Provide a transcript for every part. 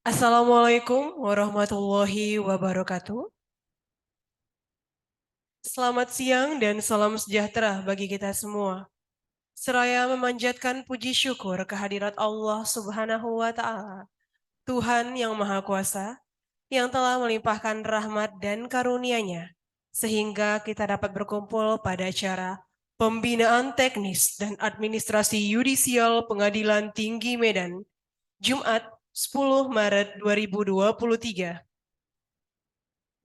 Assalamualaikum warahmatullahi wabarakatuh. Selamat siang dan salam sejahtera bagi kita semua. Seraya memanjatkan puji syukur kehadirat Allah Subhanahu wa Ta'ala, Tuhan yang Maha Kuasa, yang telah melimpahkan rahmat dan karunia-Nya, sehingga kita dapat berkumpul pada acara Pembinaan Teknis dan Administrasi Yudisial Pengadilan Tinggi Medan, Jumat 10 Maret 2023.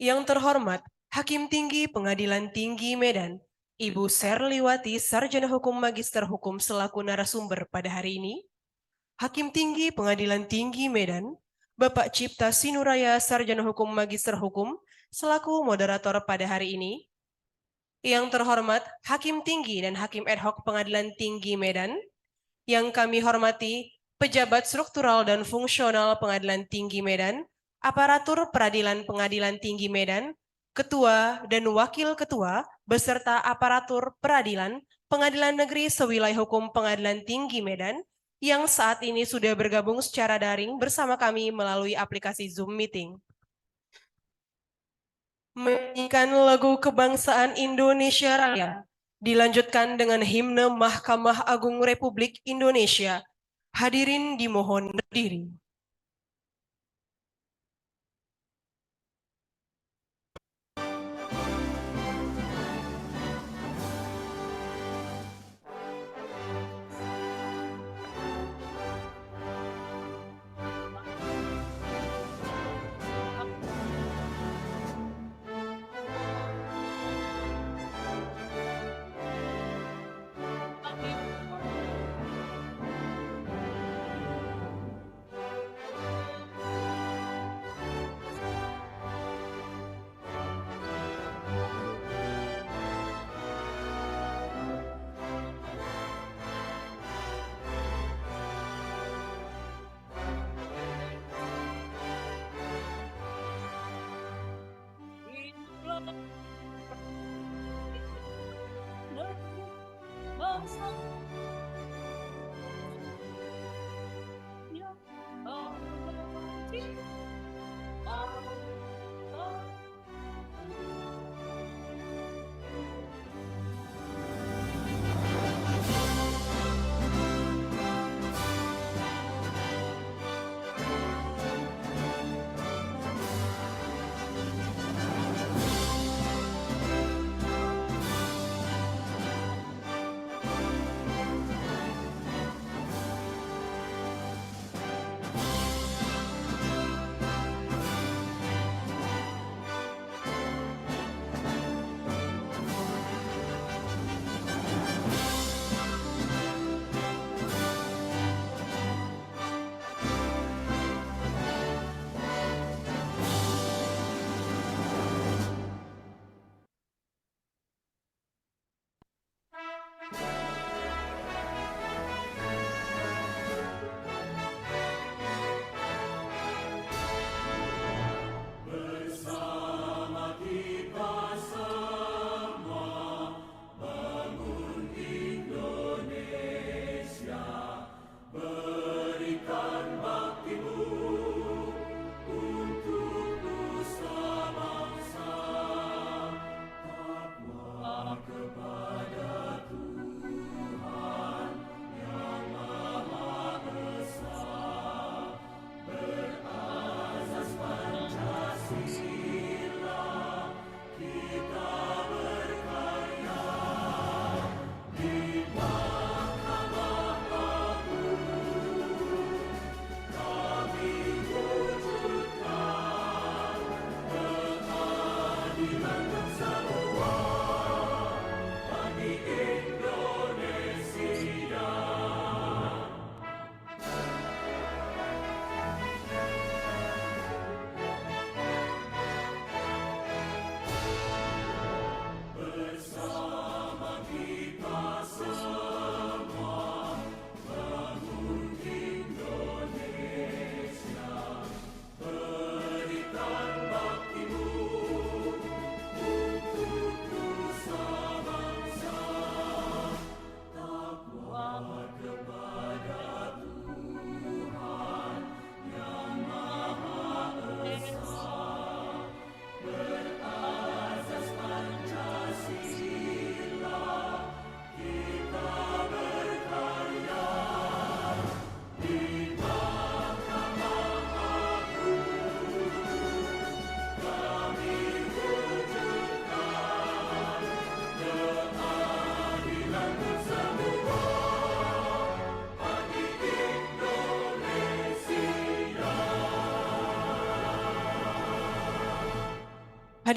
Yang terhormat, Hakim Tinggi Pengadilan Tinggi Medan, Ibu Serliwati Sarjana Hukum Magister Hukum selaku narasumber pada hari ini. Hakim Tinggi Pengadilan Tinggi Medan, Bapak Cipta Sinuraya Sarjana Hukum Magister Hukum selaku moderator pada hari ini. Yang terhormat, Hakim Tinggi dan Hakim Ad Hoc Pengadilan Tinggi Medan. Yang kami hormati, pejabat struktural dan fungsional Pengadilan Tinggi Medan, aparatur peradilan Pengadilan Tinggi Medan, ketua dan wakil ketua, beserta aparatur peradilan Pengadilan Negeri Sewilayah Hukum Pengadilan Tinggi Medan, yang saat ini sudah bergabung secara daring bersama kami melalui aplikasi Zoom Meeting. Menyanyikan lagu kebangsaan Indonesia Raya, dilanjutkan dengan himne Mahkamah Agung Republik Indonesia. Hadirin dimohon berdiri.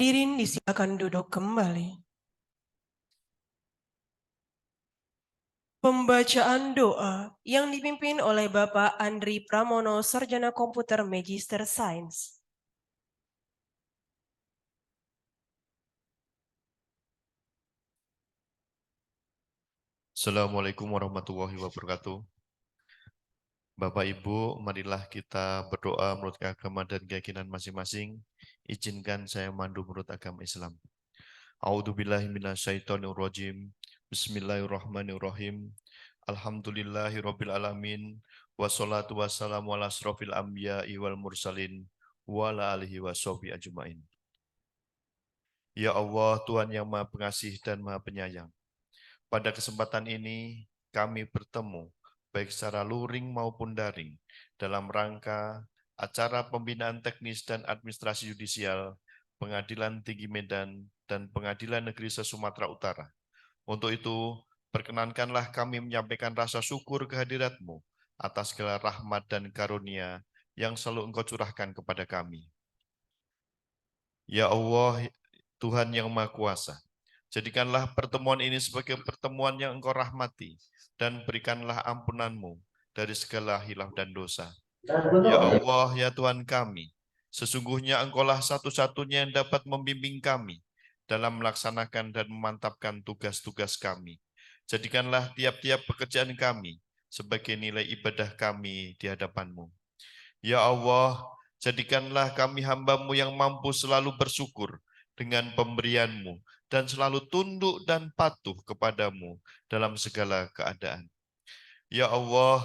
Hadirin disilakan duduk kembali. Pembacaan doa yang dipimpin oleh Bapak Andri Pramono, Sarjana Komputer Magister Sains. Assalamualaikum warahmatullahi wabarakatuh. Bapak Ibu, marilah kita berdoa menurut agama dan keyakinan masing-masing. Izinkan saya mandu menurut agama Islam. A'udzubillahi minasyaitonirrajim. Bismillahirrahmanirrahim. Alhamdulillahirabbil alamin. Wassalatu wassalamu ala asrofil anbiya'i wal mursalin wa ala alihi washabihi ajmain. Ya Allah, Tuhan yang Maha Pengasih dan Maha Penyayang. Pada kesempatan ini, kami bertemu, baik secara luring maupun daring, dalam rangka acara pembinaan teknis dan administrasi yudisial, Pengadilan Tinggi Medan, dan Pengadilan Negeri se-Sumatera Utara. Untuk itu, perkenankanlah kami menyampaikan rasa syukur kehadirat-Mu atas segala rahmat dan karunia yang selalu Engkau curahkan kepada kami. Ya Allah, Tuhan yang Maha Kuasa, jadikanlah pertemuan ini sebagai pertemuan yang Engkau rahmati, dan berikanlah ampunan-Mu dari segala hilaf dan dosa. Ya Allah, ya Tuhan kami, sesungguhnya Engkaulah satu-satunya yang dapat membimbing kami dalam melaksanakan dan memantapkan tugas-tugas kami. Jadikanlah tiap-tiap pekerjaan kami sebagai nilai ibadah kami di hadapan-Mu. Ya Allah, jadikanlah kami hamba-Mu yang mampu selalu bersyukur dengan pemberian-Mu dan selalu tunduk dan patuh kepadamu dalam segala keadaan. Ya Allah,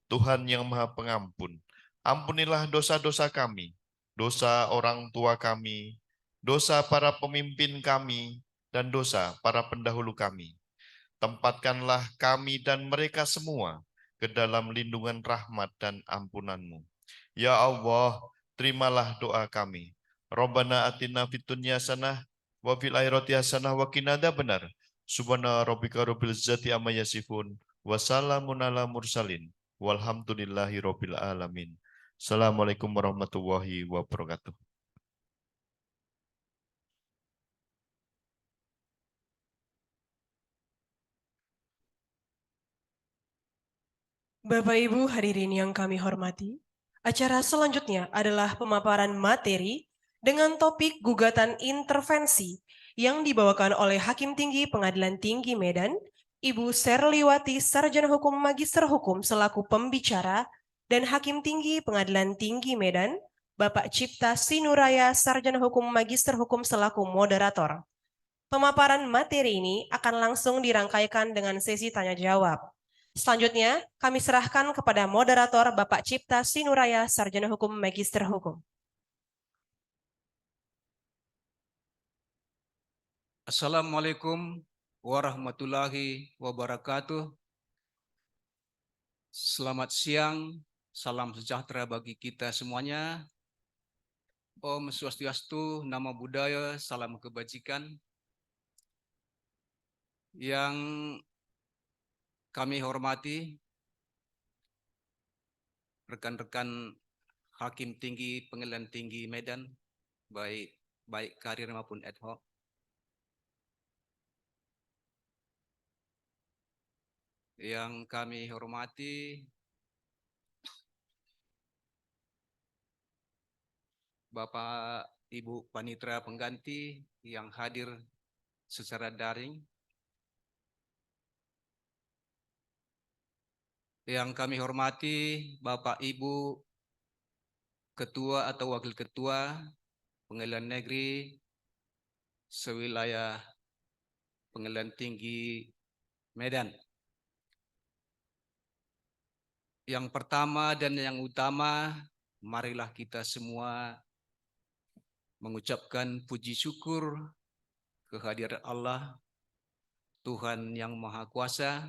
Tuhan yang Maha Pengampun, ampunilah dosa-dosa kami, dosa orang tua kami, dosa para pemimpin kami, dan dosa para pendahulu kami. Tempatkanlah kami dan mereka semua ke dalam lindungan rahmat dan ampunan-Mu. Ya Allah, terimalah doa kami. Rabbana atina fid dunya hasanah wa fil akhirati hasanah wa qina adzabannar. Subhana rabbika rabbil izzati amma yasifun wa salamun ala mursalin walhamdulillahi rabbil alamin. Assalamualaikum warahmatullahi wabarakatuh. Bapak Ibu hadirin yang kami hormati, acara selanjutnya adalah pemaparan materi dengan topik gugatan intervensi yang dibawakan oleh Hakim Tinggi Pengadilan Tinggi Medan, Ibu Serliwati Sarjana Hukum Magister Hukum selaku pembicara, dan Hakim Tinggi Pengadilan Tinggi Medan, Bapak Cipta Sinuraya Sarjana Hukum Magister Hukum selaku moderator. Pemaparan materi ini akan langsung dirangkaikan dengan sesi tanya jawab. Selanjutnya, kami serahkan kepada moderator Bapak Cipta Sinuraya, Sarjana Hukum Magister Hukum. Assalamualaikum warahmatullahi wabarakatuh. Selamat siang, salam sejahtera bagi kita semuanya. Om Swastiastu, Namo Buddhaya, salam kebajikan. Yang kami hormati rekan-rekan Hakim Tinggi Pengadilan Tinggi Medan, baik karir maupun ad hoc. Yang kami hormati Bapak Ibu Panitera Pengganti yang hadir secara daring. Yang kami hormati Bapak Ibu Ketua atau Wakil Ketua Pengadilan Negeri sewilayah Pengadilan Tinggi Medan. Yang pertama dan yang utama, marilah kita semua mengucapkan puji syukur kehadirat Allah, Tuhan yang Maha Kuasa,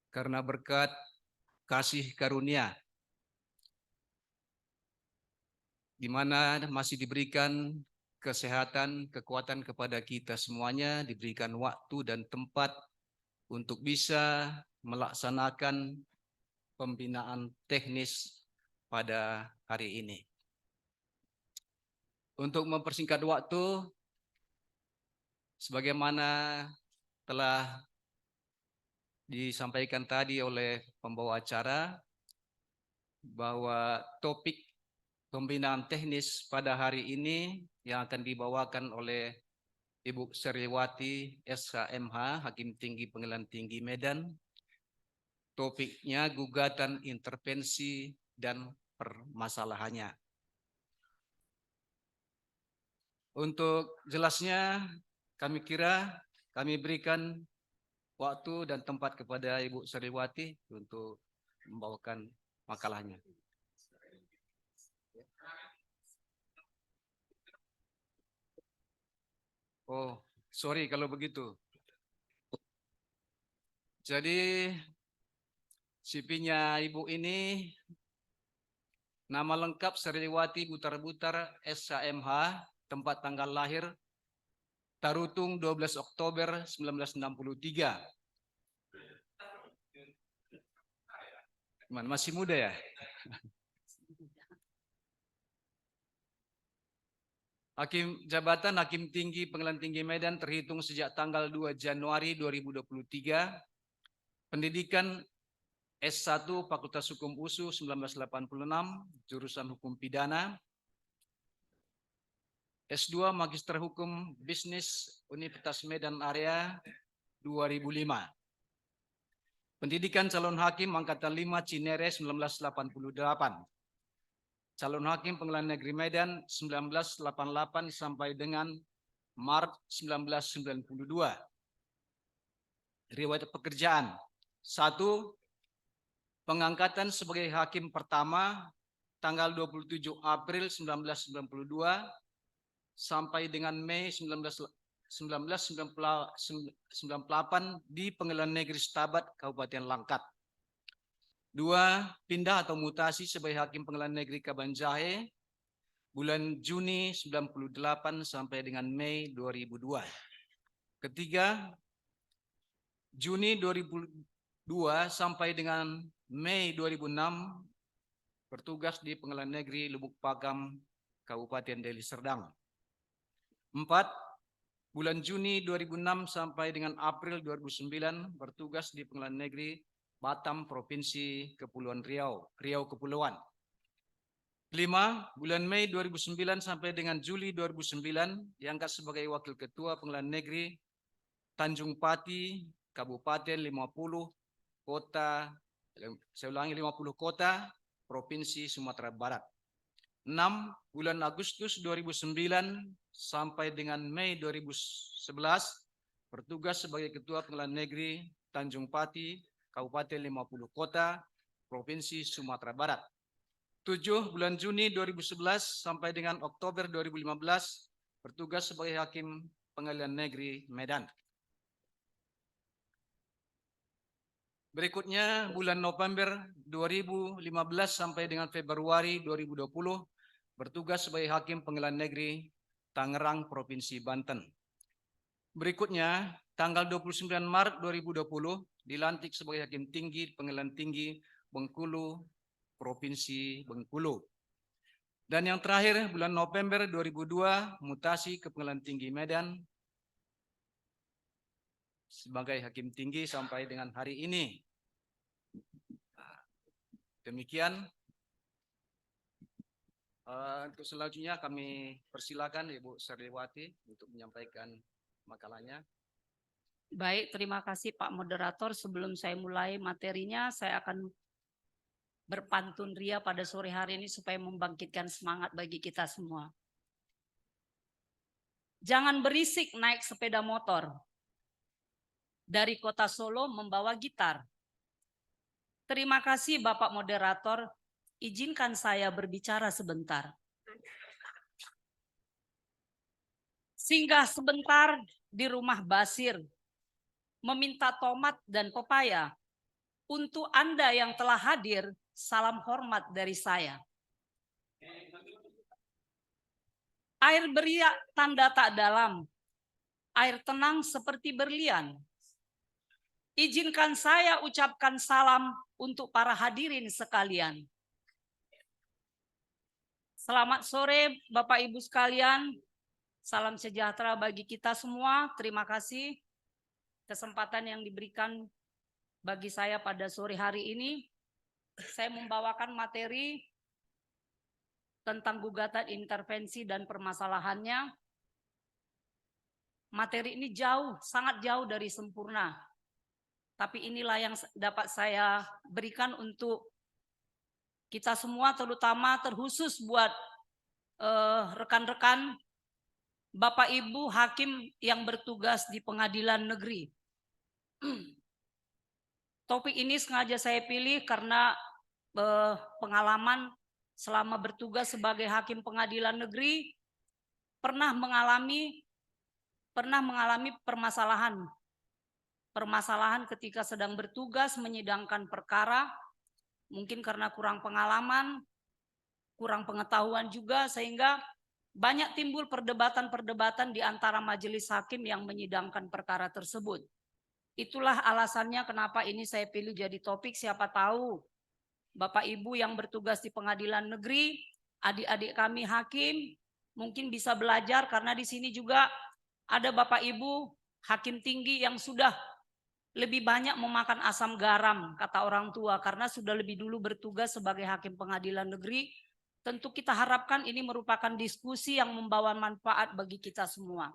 karena berkat kasih karunia di mana masih diberikan kesehatan, kekuatan kepada kita semuanya, diberikan waktu dan tempat untuk bisa melaksanakan pembinaan teknis pada hari ini. Untuk mempersingkat waktu, sebagaimana telah disampaikan tadi oleh pembawa acara, bahwa topik pembinaan teknis pada hari ini yang akan dibawakan oleh Ibu Seriwati SHMH, Hakim Tinggi Pengadilan Tinggi Medan. Topiknya gugatan intervensi dan permasalahannya. Untuk jelasnya, kami berikan waktu dan tempat kepada Ibu Seriwati untuk membawakan makalahnya. Oh, sorry kalau begitu. Jadi CV-nya Ibu ini, nama lengkap Seriwati Butar-Butar SHMH, tempat tanggal lahir Tarutung 12 Oktober 1963. Masih muda ya? Jabatan Hakim Tinggi Pengadilan Tinggi Medan terhitung sejak tanggal 2 Januari 2023. Pendidikan S1 Fakultas Hukum USU 1986, jurusan Hukum Pidana. S2 Magister Hukum Bisnis Universitas Medan Area 2005. Pendidikan calon hakim Angkatan 5 Cinere 1988. Calon hakim Pengadilan Negeri Medan 1988 sampai dengan Maret 1992. Riwayat pekerjaan. 1. Pengangkatan sebagai hakim pertama tanggal 27 April 1992 sampai dengan Mei 1998 di Pengadilan Negeri Stabat, Kabupaten Langkat. 2. Pindah atau mutasi sebagai hakim Pengadilan Negeri Kabanjahe bulan Juni 98 sampai dengan Mei 2002. Ketiga, Juni 2002 sampai dengan Mei 2006 bertugas di Pengadilan Negeri Lubuk Pakam, Kabupaten Deli Serdang. 4. Bulan Juni 2006 sampai dengan April 2009 bertugas di Pengadilan Negeri Batam, Provinsi Kepulauan Riau, Kepulauan. 5. Bulan Mei 2009 sampai dengan Juli 2009 diangkat sebagai Wakil Ketua Pengadilan Negeri Tanjung Pati, Kabupaten 50 Kota, saya ulangi 50 Kota, Provinsi Sumatera Barat. 6. Bulan Agustus 2009 sampai dengan Mei 2011 bertugas sebagai Ketua Pengadilan Negeri Tanjung Pati, Kabupaten 50 Kota, Provinsi Sumatera Barat. 7. Bulan Juni 2011 sampai dengan Oktober 2015 bertugas sebagai Hakim Pengadilan Negeri Medan. Berikutnya bulan November 2015 sampai dengan Februari 2020 bertugas sebagai Hakim Pengadilan Negeri Tangerang, Provinsi Banten. Berikutnya tanggal 29 Maret 2020 dilantik sebagai Hakim Tinggi Pengadilan Tinggi Bengkulu, Provinsi Bengkulu. Dan yang terakhir bulan November 2002 mutasi ke Pengadilan Tinggi Medan sebagai Hakim Tinggi sampai dengan hari ini. Demikian. Untuk selanjutnya kami persilakan Ibu Seriwati untuk menyampaikan makalahnya. Baik, terima kasih Pak Moderator. Sebelum saya mulai materinya, saya akan berpantun ria pada sore hari ini supaya membangkitkan semangat bagi kita semua. Jangan berisik naik sepeda motor. Dari kota Solo membawa gitar. Terima kasih Bapak Moderator. Izinkan saya berbicara sebentar. Singgah sebentar di rumah Basir, meminta tomat dan pepaya. Untuk Anda yang telah hadir, salam hormat dari saya. Air beriak tanda tak dalam, air tenang seperti berlian. Izinkan saya ucapkan salam untuk para hadirin sekalian. Selamat sore Bapak Ibu sekalian. Salam sejahtera bagi kita semua. Terima kasih kesempatan yang diberikan bagi saya pada sore hari ini. Saya membawakan materi tentang gugatan intervensi dan permasalahannya. Materi ini sangat jauh dari sempurna. Tapi inilah yang dapat saya berikan untuk kita semua, terutama terkhusus buat rekan-rekan Bapak Ibu hakim yang bertugas di pengadilan negeri. Topik ini sengaja saya pilih karena pengalaman selama bertugas sebagai hakim pengadilan negeri pernah mengalami permasalahan ketika sedang bertugas menyidangkan perkara, mungkin karena kurang pengalaman, kurang pengetahuan juga, sehingga banyak timbul perdebatan-perdebatan di antara majelis hakim yang menyidangkan perkara tersebut. Itulah alasannya kenapa ini saya pilih jadi topik. Siapa tahu Bapak Ibu yang bertugas di pengadilan negeri, adik-adik kami hakim, mungkin bisa belajar karena di sini juga ada Bapak Ibu hakim tinggi yang sudah lebih banyak memakan asam garam, kata orang tua, karena sudah lebih dulu bertugas sebagai hakim pengadilan negeri. Tentu kita harapkan ini merupakan diskusi yang membawa manfaat bagi kita semua.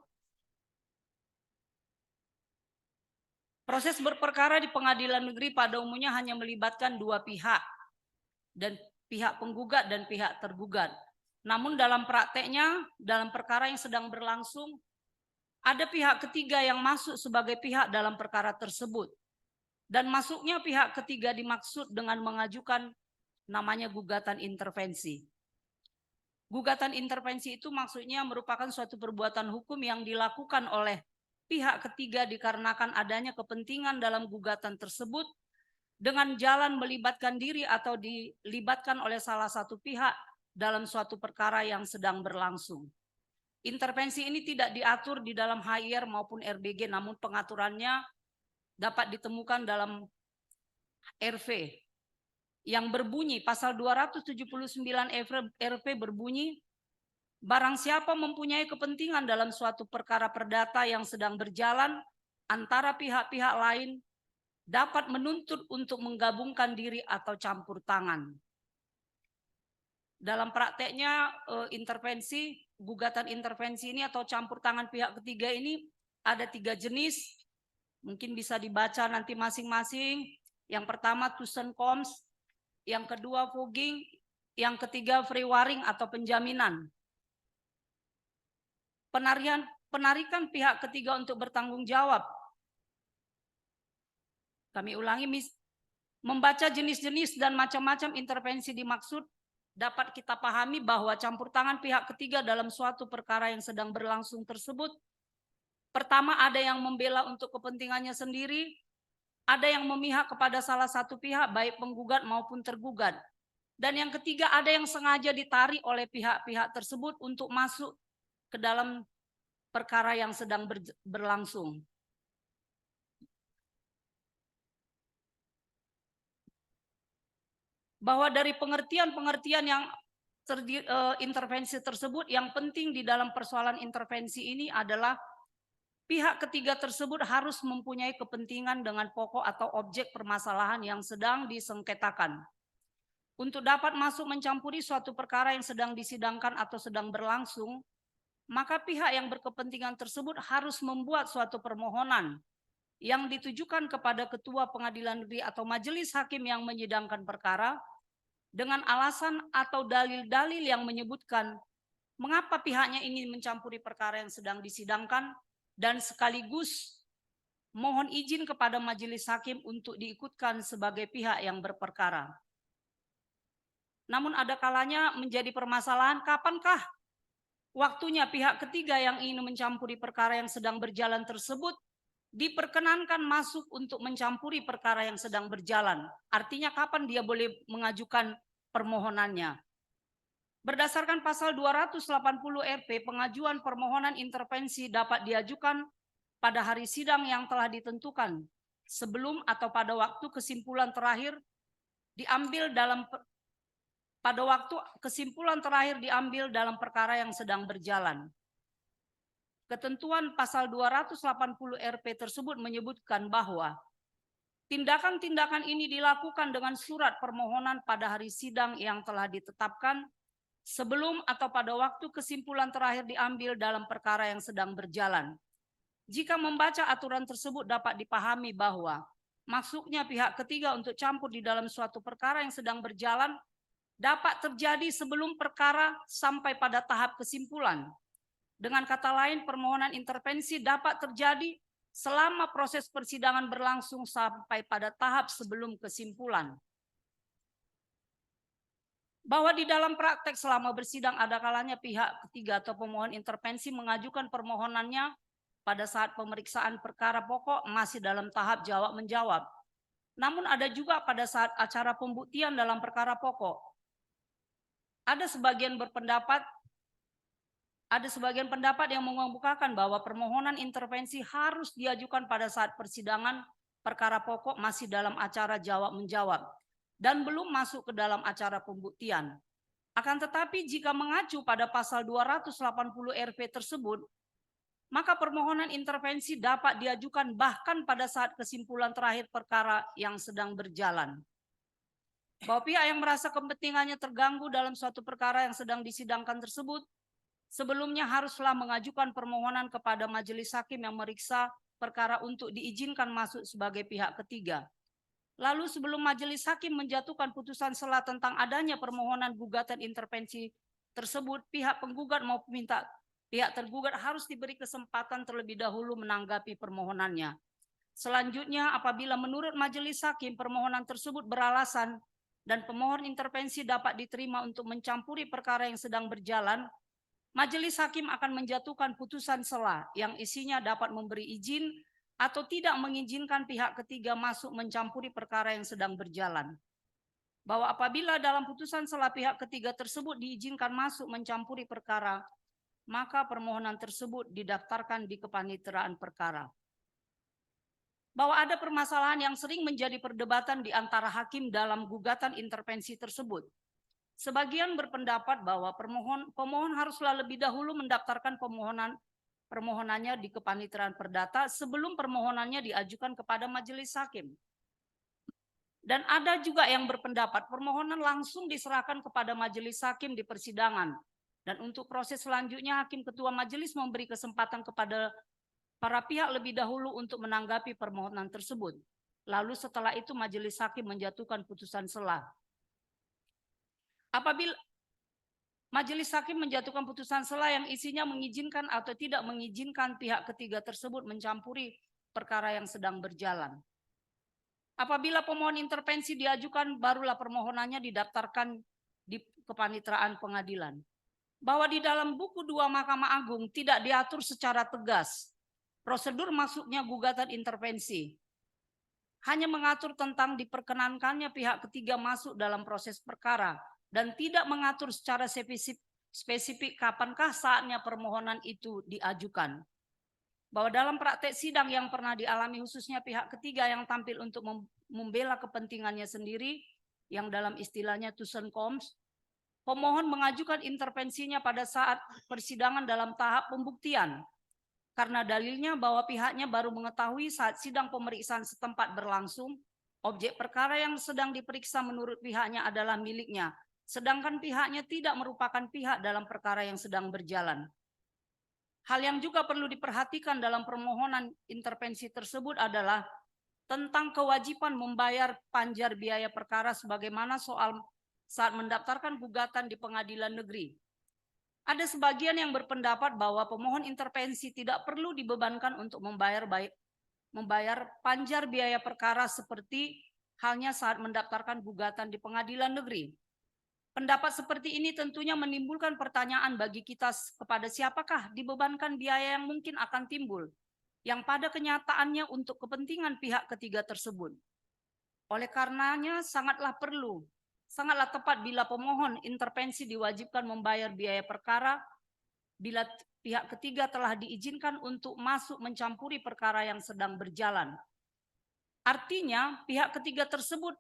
Proses berperkara di pengadilan negeri pada umumnya hanya melibatkan dua pihak, dan pihak penggugat dan pihak tergugat. Namun dalam prakteknya, dalam perkara yang sedang berlangsung, ada pihak ketiga yang masuk sebagai pihak dalam perkara tersebut. Dan masuknya pihak ketiga dimaksud dengan mengajukan namanya gugatan intervensi. Gugatan intervensi itu maksudnya merupakan suatu perbuatan hukum yang dilakukan oleh pihak ketiga dikarenakan adanya kepentingan dalam gugatan tersebut dengan jalan melibatkan diri atau dilibatkan oleh salah satu pihak dalam suatu perkara yang sedang berlangsung. Intervensi ini tidak diatur di dalam HIR maupun RBG, namun pengaturannya dapat ditemukan dalam RV yang berbunyi, pasal 279 RV berbunyi, barang siapa mempunyai kepentingan dalam suatu perkara perdata yang sedang berjalan antara pihak-pihak lain dapat menuntut untuk menggabungkan diri atau campur tangan. Dalam prakteknya gugatan intervensi ini atau campur tangan pihak ketiga ini ada 3 jenis, mungkin bisa dibaca nanti masing-masing. Yang pertama Tusen Koms, yang kedua fogging, yang ketiga free waring atau penjaminan. Penarikan pihak ketiga untuk bertanggung jawab. Kami ulangi, membaca jenis-jenis dan macam-macam intervensi dimaksud, dapat kita pahami bahwa campur tangan pihak ketiga dalam suatu perkara yang sedang berlangsung tersebut, pertama ada yang membela untuk kepentingannya sendiri, ada yang memihak kepada salah satu pihak baik penggugat maupun tergugat, dan yang ketiga ada yang sengaja ditarik oleh pihak-pihak tersebut untuk masuk ke dalam perkara yang sedang berlangsung. Bahwa dari pengertian-pengertian yang intervensi tersebut, yang penting di dalam persoalan intervensi ini adalah pihak ketiga tersebut harus mempunyai kepentingan dengan pokok atau objek permasalahan yang sedang disengketakan. Untuk dapat masuk mencampuri suatu perkara yang sedang disidangkan atau sedang berlangsung, maka pihak yang berkepentingan tersebut harus membuat suatu permohonan yang ditujukan kepada ketua pengadilan negeri atau majelis hakim yang menyidangkan perkara dengan alasan atau dalil-dalil yang menyebutkan mengapa pihaknya ingin mencampuri perkara yang sedang disidangkan dan sekaligus mohon izin kepada majelis hakim untuk diikutkan sebagai pihak yang berperkara. Namun ada kalanya menjadi permasalahan kapankah waktunya pihak ketiga yang ingin mencampuri perkara yang sedang berjalan tersebut diperkenankan masuk untuk mencampuri perkara yang sedang berjalan. Artinya kapan dia boleh mengajukan permohonannya. Berdasarkan pasal 280 RP, pengajuan permohonan intervensi dapat diajukan pada hari sidang yang telah ditentukan sebelum atau pada waktu kesimpulan terakhir diambil dalam pada waktu kesimpulan terakhir diambil dalam perkara yang sedang berjalan. Ketentuan pasal 280 RP tersebut menyebutkan bahwa tindakan-tindakan ini dilakukan dengan surat permohonan pada hari sidang yang telah ditetapkan sebelum atau pada waktu kesimpulan terakhir diambil dalam perkara yang sedang berjalan. Jika membaca aturan tersebut dapat dipahami bahwa maksudnya pihak ketiga untuk campur di dalam suatu perkara yang sedang berjalan dapat terjadi sebelum perkara sampai pada tahap kesimpulan. Dengan kata lain, permohonan intervensi dapat terjadi selama proses persidangan berlangsung sampai pada tahap sebelum kesimpulan. Bahwa di dalam praktek selama bersidang ada kalanya pihak ketiga atau pemohon intervensi mengajukan permohonannya pada saat pemeriksaan perkara pokok masih dalam tahap jawab-menjawab. Namun ada juga pada saat acara pembuktian dalam perkara pokok. Ada sebagian pendapat yang mengemukakan bahwa permohonan intervensi harus diajukan pada saat persidangan perkara pokok masih dalam acara jawab-menjawab dan belum masuk ke dalam acara pembuktian. Akan tetapi jika mengacu pada pasal 280 RP tersebut, maka permohonan intervensi dapat diajukan bahkan pada saat kesimpulan terakhir perkara yang sedang berjalan. Bahwa pihak yang merasa kepentingannya terganggu dalam suatu perkara yang sedang disidangkan tersebut, sebelumnya haruslah mengajukan permohonan kepada majelis hakim yang meriksa perkara untuk diizinkan masuk sebagai pihak ketiga. Lalu sebelum majelis hakim menjatuhkan putusan sela tentang adanya permohonan gugatan intervensi tersebut, pihak penggugat maupun pihak tergugat harus diberi kesempatan terlebih dahulu menanggapi permohonannya. Selanjutnya, apabila menurut majelis hakim permohonan tersebut beralasan dan pemohon intervensi dapat diterima untuk mencampuri perkara yang sedang berjalan, majelis hakim akan menjatuhkan putusan sela yang isinya dapat memberi izin atau tidak mengizinkan pihak ketiga masuk mencampuri perkara yang sedang berjalan. Bahwa apabila dalam putusan sela pihak ketiga tersebut diizinkan masuk mencampuri perkara, maka permohonan tersebut didaftarkan di kepanitraan perkara. Bahwa ada permasalahan yang sering menjadi perdebatan di antara hakim dalam gugatan intervensi tersebut. Sebagian berpendapat bahwa pemohon haruslah lebih dahulu mendaftarkan permohonannya di kepanitraan perdata sebelum permohonannya diajukan kepada majelis hakim. Dan ada juga yang berpendapat permohonan langsung diserahkan kepada majelis hakim di persidangan. Dan untuk proses selanjutnya hakim ketua majelis memberi kesempatan kepada para pihak lebih dahulu untuk menanggapi permohonan tersebut. Lalu setelah itu majelis hakim menjatuhkan putusan sela. Apabila majelis hakim menjatuhkan putusan sela yang isinya mengizinkan atau tidak mengizinkan pihak ketiga tersebut mencampuri perkara yang sedang berjalan. Apabila pemohon intervensi diajukan, barulah permohonannya didaftarkan di kepanitraan pengadilan. Bahwa di dalam buku 2 Mahkamah Agung tidak diatur secara tegas prosedur masuknya gugatan intervensi. Hanya mengatur tentang diperkenankannya pihak ketiga masuk dalam proses perkara dan tidak mengatur secara spesifik kapankah saatnya permohonan itu diajukan. Bahwa dalam praktek sidang yang pernah dialami khususnya pihak ketiga yang tampil untuk membela kepentingannya sendiri, yang dalam istilahnya tusen koms, pemohon mengajukan intervensinya pada saat persidangan dalam tahap pembuktian. Karena dalilnya bahwa pihaknya baru mengetahui saat sidang pemeriksaan setempat berlangsung, objek perkara yang sedang diperiksa menurut pihaknya adalah miliknya, sedangkan pihaknya tidak merupakan pihak dalam perkara yang sedang berjalan. Hal yang juga perlu diperhatikan dalam permohonan intervensi tersebut adalah tentang kewajiban membayar panjar biaya perkara sebagaimana soal saat mendaftarkan gugatan di pengadilan negeri. Ada sebagian yang berpendapat bahwa pemohon intervensi tidak perlu dibebankan untuk membayar panjar biaya perkara seperti halnya saat mendaftarkan gugatan di pengadilan negeri. Pendapat seperti ini tentunya menimbulkan pertanyaan bagi kita kepada siapakah dibebankan biaya yang mungkin akan timbul, yang pada kenyataannya untuk kepentingan pihak ketiga tersebut. Oleh karenanya sangatlah tepat bila pemohon intervensi diwajibkan membayar biaya perkara bila pihak ketiga telah diizinkan untuk masuk mencampuri perkara yang sedang berjalan. Artinya, pihak ketiga tersebut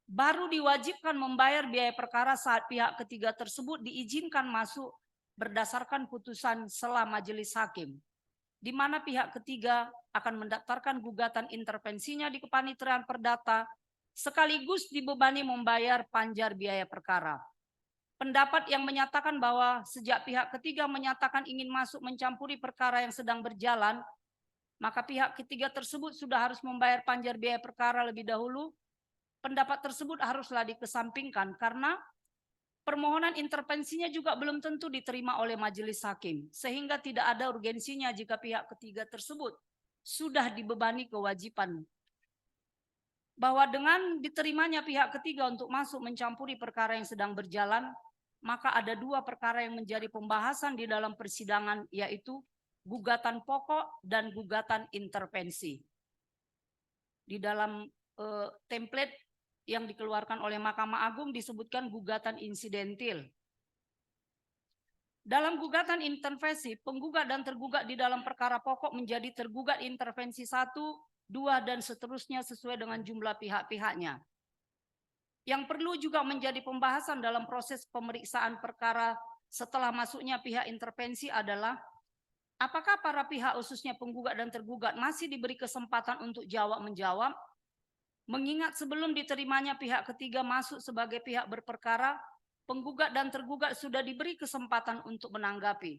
baru diwajibkan membayar biaya perkara saat pihak ketiga tersebut diizinkan masuk berdasarkan putusan sela majelis hakim, di mana pihak ketiga akan mendaftarkan gugatan intervensinya di kepanitiaan perdata sekaligus dibebani membayar panjar biaya perkara. Pendapat yang menyatakan bahwa sejak pihak ketiga menyatakan ingin masuk mencampuri perkara yang sedang berjalan, maka pihak ketiga tersebut sudah harus membayar panjar biaya perkara lebih dahulu. Pendapat tersebut haruslah dikesampingkan karena permohonan intervensinya juga belum tentu diterima oleh majelis hakim, sehingga tidak ada urgensinya jika pihak ketiga tersebut sudah dibebani kewajiban bahwa dengan diterimanya pihak ketiga untuk masuk mencampuri perkara yang sedang berjalan, maka ada dua perkara yang menjadi pembahasan di dalam persidangan, yaitu gugatan pokok dan gugatan intervensi. Di dalam template yang dikeluarkan oleh Mahkamah Agung disebutkan gugatan insidentil. Dalam gugatan intervensi, penggugat dan tergugat di dalam perkara pokok menjadi tergugat intervensi 1, 2, dan seterusnya sesuai dengan jumlah pihak-pihaknya. Yang perlu juga menjadi pembahasan dalam proses pemeriksaan perkara setelah masuknya pihak intervensi adalah apakah para pihak khususnya penggugat dan tergugat masih diberi kesempatan untuk jawab-menjawab, mengingat sebelum diterimanya pihak ketiga masuk sebagai pihak berperkara, penggugat dan tergugat sudah diberi kesempatan untuk menanggapi.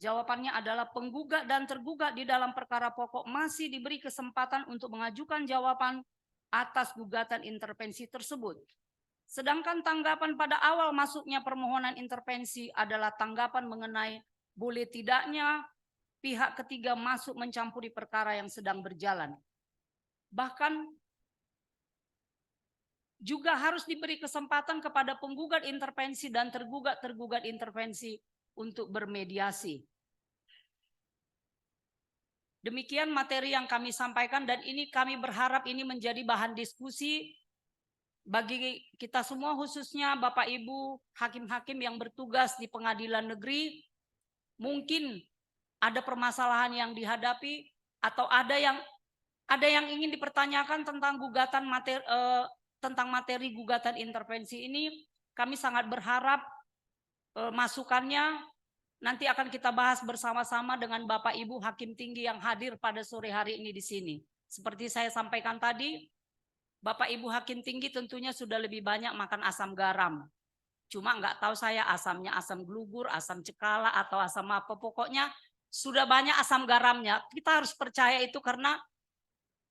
Jawabannya adalah penggugat dan tergugat di dalam perkara pokok masih diberi kesempatan untuk mengajukan jawaban atas gugatan intervensi tersebut. Sedangkan tanggapan pada awal masuknya permohonan intervensi adalah tanggapan mengenai boleh tidaknya pihak ketiga masuk mencampuri perkara yang sedang berjalan. Bahkan juga harus diberi kesempatan kepada penggugat intervensi dan tergugat intervensi untuk bermediasi. Demikian materi yang kami sampaikan dan ini kami berharap ini menjadi bahan diskusi bagi kita semua, khususnya Bapak Ibu hakim-hakim yang bertugas di pengadilan negeri. Mungkin ada permasalahan yang dihadapi atau ada yang ingin dipertanyakan tentang tentang materi gugatan intervensi ini. Kami sangat berharap masukannya nanti akan kita bahas bersama-sama dengan Bapak Ibu Hakim Tinggi yang hadir pada sore hari ini di sini. Seperti saya sampaikan tadi, Bapak Ibu Hakim Tinggi tentunya sudah lebih banyak makan asam garam. Cuma nggak tahu saya asamnya asam glugur, asam cekala, atau asam apa. Pokoknya sudah banyak asam garamnya. Kita harus percaya itu karena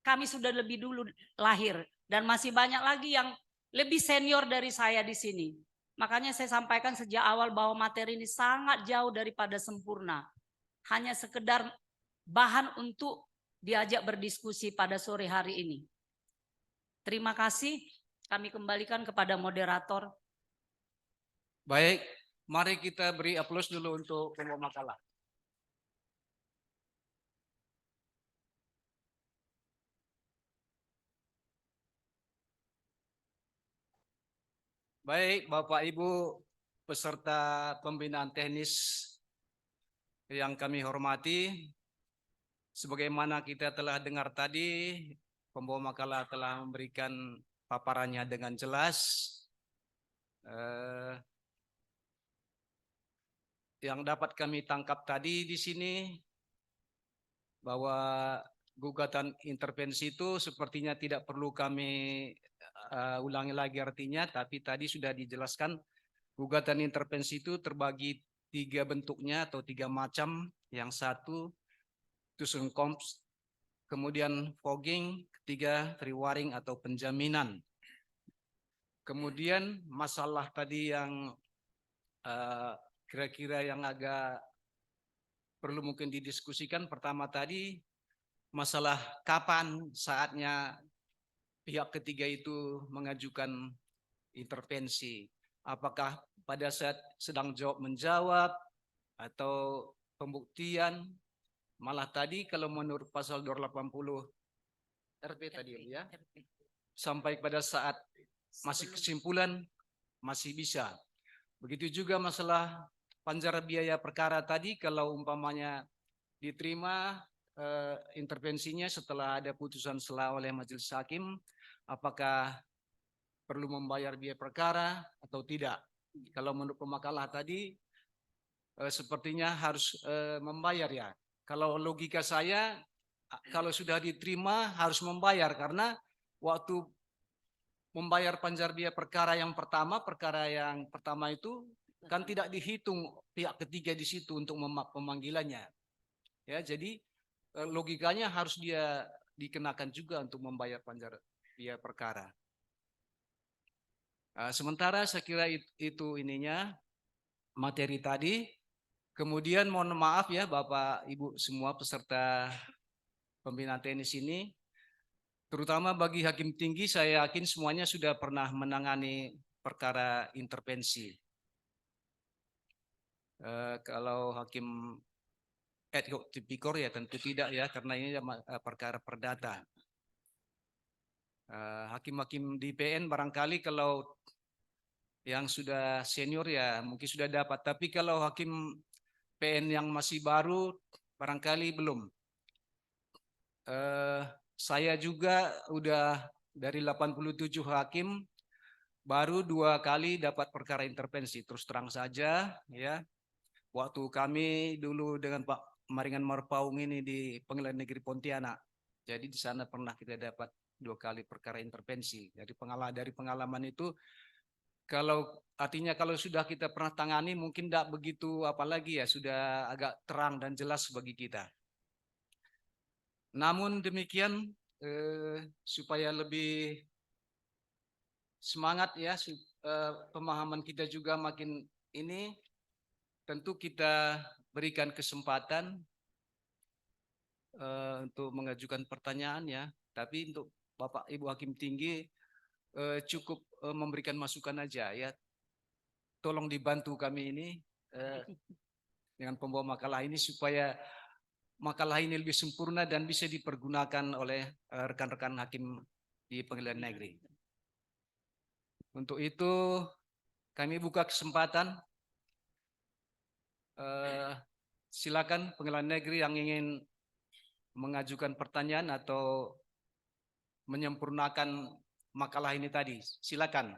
kami sudah lebih dulu lahir. Dan masih banyak lagi yang lebih senior dari saya di sini. Makanya saya sampaikan sejak awal bahwa materi ini sangat jauh daripada sempurna. Hanya sekedar bahan untuk diajak berdiskusi pada sore hari ini. Terima kasih. Kami kembalikan kepada moderator. Baik, mari kita beri aplaus dulu untuk pembawa makalah. Baik, Bapak Ibu peserta pembinaan teknis yang kami hormati, sebagaimana kita telah dengar tadi, pembawa makalah telah memberikan paparannya dengan jelas. Yang dapat kami tangkap tadi di sini bahwa gugatan intervensi itu sepertinya tidak perlu kami ulangi lagi artinya, tapi tadi sudah dijelaskan gugatan intervensi itu terbagi 3 bentuknya atau 3 macam. Yang satu tusun komps, kemudian fogging, ketiga free waring atau penjaminan. Kemudian masalah tadi yang kira-kira yang agak perlu mungkin didiskusikan, pertama tadi masalah kapan saatnya pihak ketiga itu mengajukan intervensi. Apakah pada saat sedang jawab-menjawab atau pembuktian? Malah tadi kalau menurut pasal 280 RP tadi ya, sampai pada saat masih kesimpulan masih bisa. Begitu juga masalah panjar biaya perkara tadi, kalau umpamanya diterima intervensinya setelah ada putusan sela oleh majelis hakim, apakah perlu membayar biaya perkara atau tidak. Kalau menurut pemakalah tadi sepertinya harus membayar ya. Kalau logika saya, kalau sudah diterima harus membayar, karena waktu membayar panjar biaya perkara yang pertama itu kan tidak dihitung pihak ketiga di situ untuk pemanggilannya. Ya, jadi logikanya harus dia dikenakan juga untuk membayar panjar biaya perkara. Sementara saya kira itu ininya materi tadi. Kemudian mohon maaf ya Bapak Ibu semua peserta pembinaan teknis ini, terutama bagi hakim tinggi, saya yakin semuanya sudah pernah menangani perkara intervensi. Kalau hakim ad hoc tipikor ya tentu tidak ya, karena ini perkara perdata. Hakim-hakim di PN barangkali kalau yang sudah senior ya mungkin sudah dapat, tapi kalau hakim PN yang masih baru barangkali belum. Saya juga udah dari 87 hakim baru 2 kali dapat perkara intervensi. Terus terang saja ya, waktu kami dulu dengan Pak Maringan Marpaung ini di Pengadilan Negeri Pontianak, jadi di sana pernah kita dapat 2 kali perkara intervensi. Jadi dari pengalaman itu, kalau artinya kalau sudah kita pernah tangani mungkin tidak begitu apalagi ya, sudah agak terang dan jelas bagi kita. Namun demikian supaya lebih semangat ya, pemahaman kita juga makin ini, tentu kita berikan kesempatan untuk mengajukan pertanyaan ya. Tapi untuk Bapak Ibu Hakim Tinggi cukup memberikan masukan aja ya. Tolong dibantu kami ini dengan pembawa makalah ini supaya makalah ini lebih sempurna dan bisa dipergunakan oleh rekan-rekan hakim di Pengadilan Negeri. Untuk itu kami buka kesempatan. Silakan Pengadilan Negeri yang ingin mengajukan pertanyaan atau menyempurnakan makalah ini tadi. Silakan.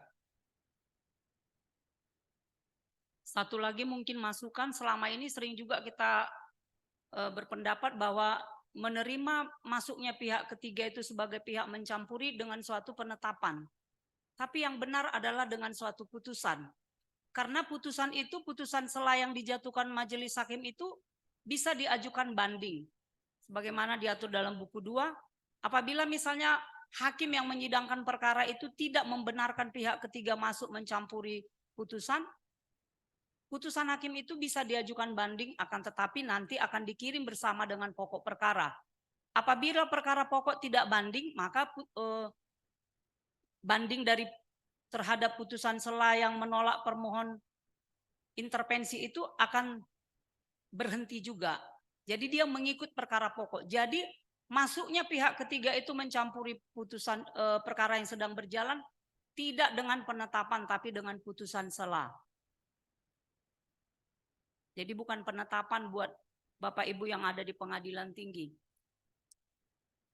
Satu lagi mungkin masukan, selama ini sering juga kita berpendapat bahwa menerima masuknya pihak ketiga itu sebagai pihak mencampuri dengan suatu penetapan. Tapi yang benar adalah dengan suatu putusan. Karena putusan itu, putusan sela yang dijatuhkan majelis hakim itu bisa diajukan banding. Sebagaimana diatur dalam buku 2, apabila misalnya hakim yang menyidangkan perkara itu tidak membenarkan pihak ketiga masuk mencampuri putusan, putusan hakim itu bisa diajukan banding, akan tetapi nanti akan dikirim bersama dengan pokok perkara. Apabila perkara pokok tidak banding, maka banding dari terhadap putusan sela yang menolak permohon intervensi itu akan berhenti juga. Jadi dia mengikut perkara pokok. Jadi masuknya pihak ketiga itu mencampuri putusan perkara yang sedang berjalan tidak dengan penetapan tapi dengan putusan sela. Jadi bukan penetapan buat Bapak Ibu yang ada di pengadilan tinggi.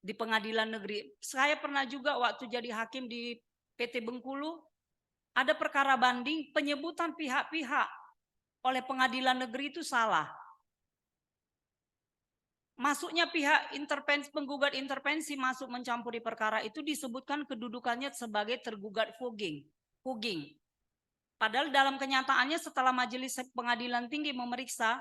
Di pengadilan negeri. Saya pernah juga waktu jadi hakim di PT Bengkulu, ada perkara banding penyebutan pihak-pihak oleh pengadilan negeri itu salah. Masuknya pihak intervensi, penggugat intervensi masuk mencampuri perkara itu disebutkan kedudukannya sebagai tergugat fugging. Padahal dalam kenyataannya setelah majelis pengadilan tinggi memeriksa,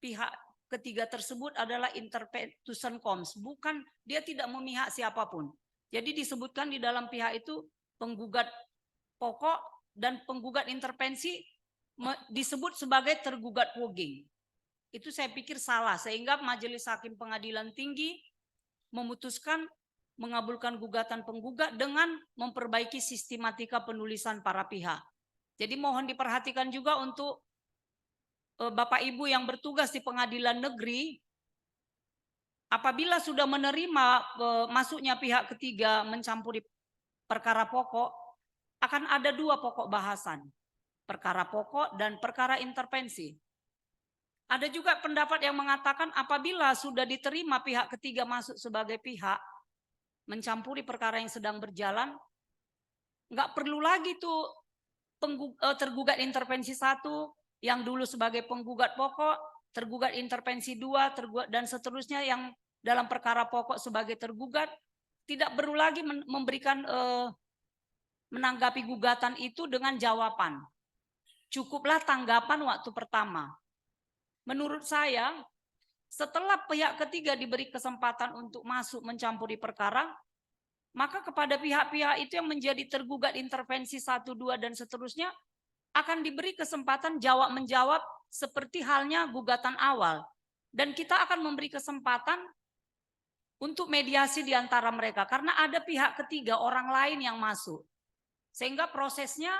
pihak ketiga tersebut adalah intervention comes, bukan, dia tidak memihak siapapun. Jadi disebutkan di dalam pihak itu penggugat pokok dan penggugat intervensi disebut sebagai tergugat fugging. Itu saya pikir salah, sehingga majelis hakim pengadilan tinggi memutuskan mengabulkan gugatan penggugat dengan memperbaiki sistematika penulisan para pihak. Jadi mohon diperhatikan juga untuk Bapak Ibu yang bertugas di pengadilan negeri, apabila sudah menerima masuknya pihak ketiga mencampuri perkara pokok, akan ada 2 pokok bahasan, perkara pokok dan perkara intervensi. Ada juga pendapat yang mengatakan apabila sudah diterima pihak ketiga masuk sebagai pihak mencampuri perkara yang sedang berjalan, nggak perlu lagi tuh tergugat intervensi 1 yang dulu sebagai penggugat pokok, tergugat intervensi 2, tergugat dan seterusnya yang dalam perkara pokok sebagai tergugat, tidak perlu lagi memberikan menanggapi gugatan itu dengan jawaban. Cukuplah tanggapan waktu pertama. Menurut saya, setelah pihak ketiga diberi kesempatan untuk masuk mencampuri perkara, maka kepada pihak-pihak itu yang menjadi tergugat intervensi 1, 2, dan seterusnya akan diberi kesempatan jawab-menjawab seperti halnya gugatan awal. Dan kita akan memberi kesempatan untuk mediasi di antara mereka. Karena ada pihak ketiga, orang lain yang masuk. Sehingga prosesnya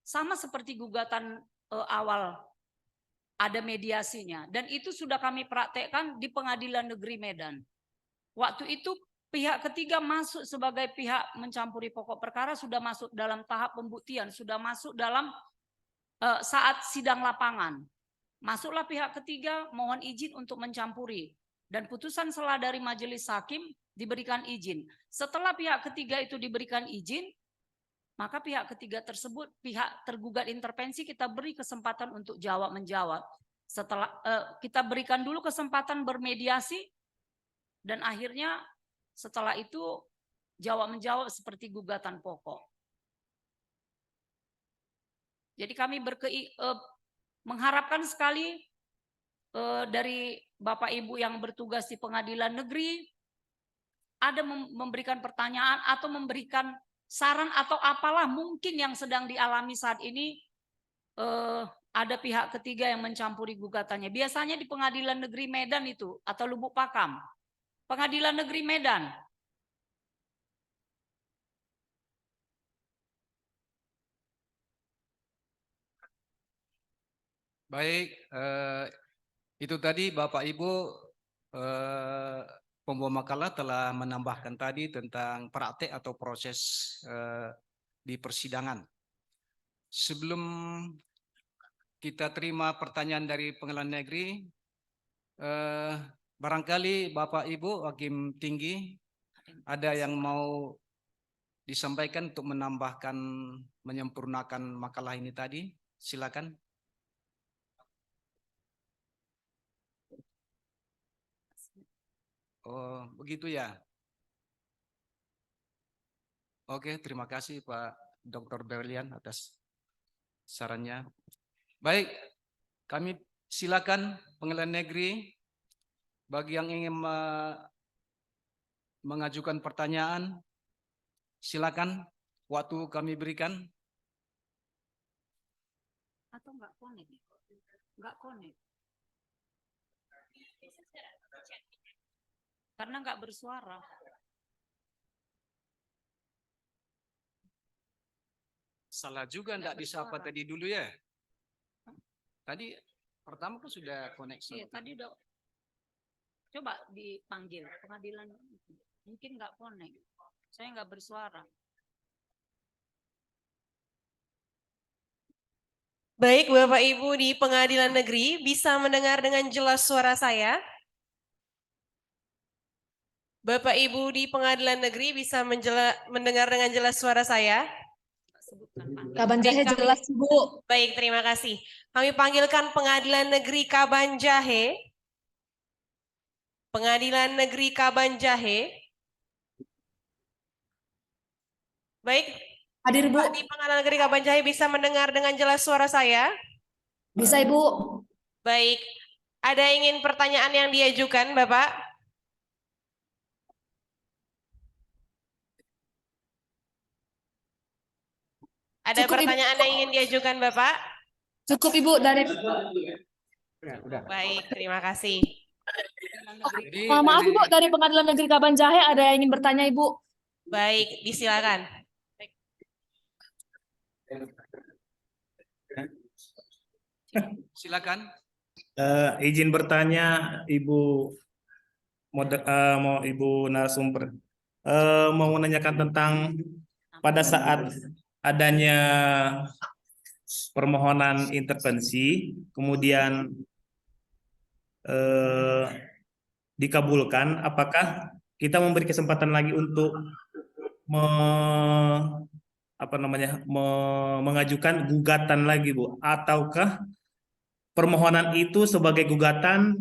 sama seperti gugatan awal, ada mediasinya. Dan itu sudah kami praktekkan di Pengadilan Negeri Medan. Waktu itu pihak ketiga masuk sebagai pihak mencampuri pokok perkara, sudah masuk dalam tahap pembuktian, sudah masuk dalam saat sidang lapangan. Masuklah pihak ketiga, mohon izin untuk mencampuri. Dan putusan selah dari majelis hakim diberikan izin. Setelah pihak ketiga itu diberikan izin, maka pihak ketiga tersebut, pihak tergugat intervensi, kita beri kesempatan untuk jawab-menjawab. Setelah kita berikan dulu kesempatan bermediasi, dan akhirnya setelah itu jawab-menjawab seperti gugatan pokok. Jadi kami mengharapkan sekali dari Bapak Ibu yang bertugas di Pengadilan Negeri ada memberikan pertanyaan atau memberikan saran atau apalah mungkin yang sedang dialami saat ini, ada pihak ketiga yang mencampuri gugatannya. Biasanya di Pengadilan Negeri Medan itu atau Lubuk Pakam. Pengadilan Negeri Medan. Baik, itu tadi Bapak Ibu pembawa makalah telah menambahkan tadi tentang praktek atau proses di persidangan. Sebelum kita terima pertanyaan dari Pengadilan Negeri, barangkali Bapak Ibu Hakim Tinggi ada yang mau disampaikan untuk menambahkan, menyempurnakan makalah ini tadi, silakan. Oh, begitu ya. Oke, terima kasih Pak Dr. Berlian atas sarannya. Baik, kami silakan Pengadilan Negeri bagi yang ingin mengajukan pertanyaan, silakan, waktu kami berikan. Atau enggak connect? Enggak connect. Karena enggak bersuara. Salah juga enggak disapa tadi dulu ya. Tadi pertama kan sudah koneksi. Iya, tadi udah. Coba dipanggil pengadilan. Mungkin enggak connect. Saya enggak bersuara. Baik, Bapak Ibu di Pengadilan Negeri, bisa mendengar dengan jelas suara saya? Bapak Ibu di Pengadilan Negeri bisa mendengar dengan jelas suara saya? Kabanjahe jelas, Bu. Baik, terima kasih. Kami panggilkan Pengadilan Negeri Kabanjahe. Pengadilan Negeri Kabanjahe. Baik, Hadir, Bu. Pak di Pengadilan Negeri Kabanjahe bisa mendengar dengan jelas suara saya? Bisa, Ibu. Baik, ada ingin pertanyaan yang diajukan, Bapak? Ada Cukup, pertanyaan Ibu. yang ingin diajukan, Bapak? Cukup, Ibu, dari Baik, terima kasih. Jadi, maaf, Ibu, dari Pengadilan Negeri Kabanjahe ada yang ingin bertanya, Ibu. Baik, disilakan. silakan. Izin bertanya, Ibu mau Ibu narasumber, mau menanyakan tentang pada saat adanya permohonan intervensi, kemudian dikabulkan, apakah kita memberi kesempatan lagi untuk mengajukan gugatan lagi, Bu? Ataukah permohonan itu sebagai gugatan?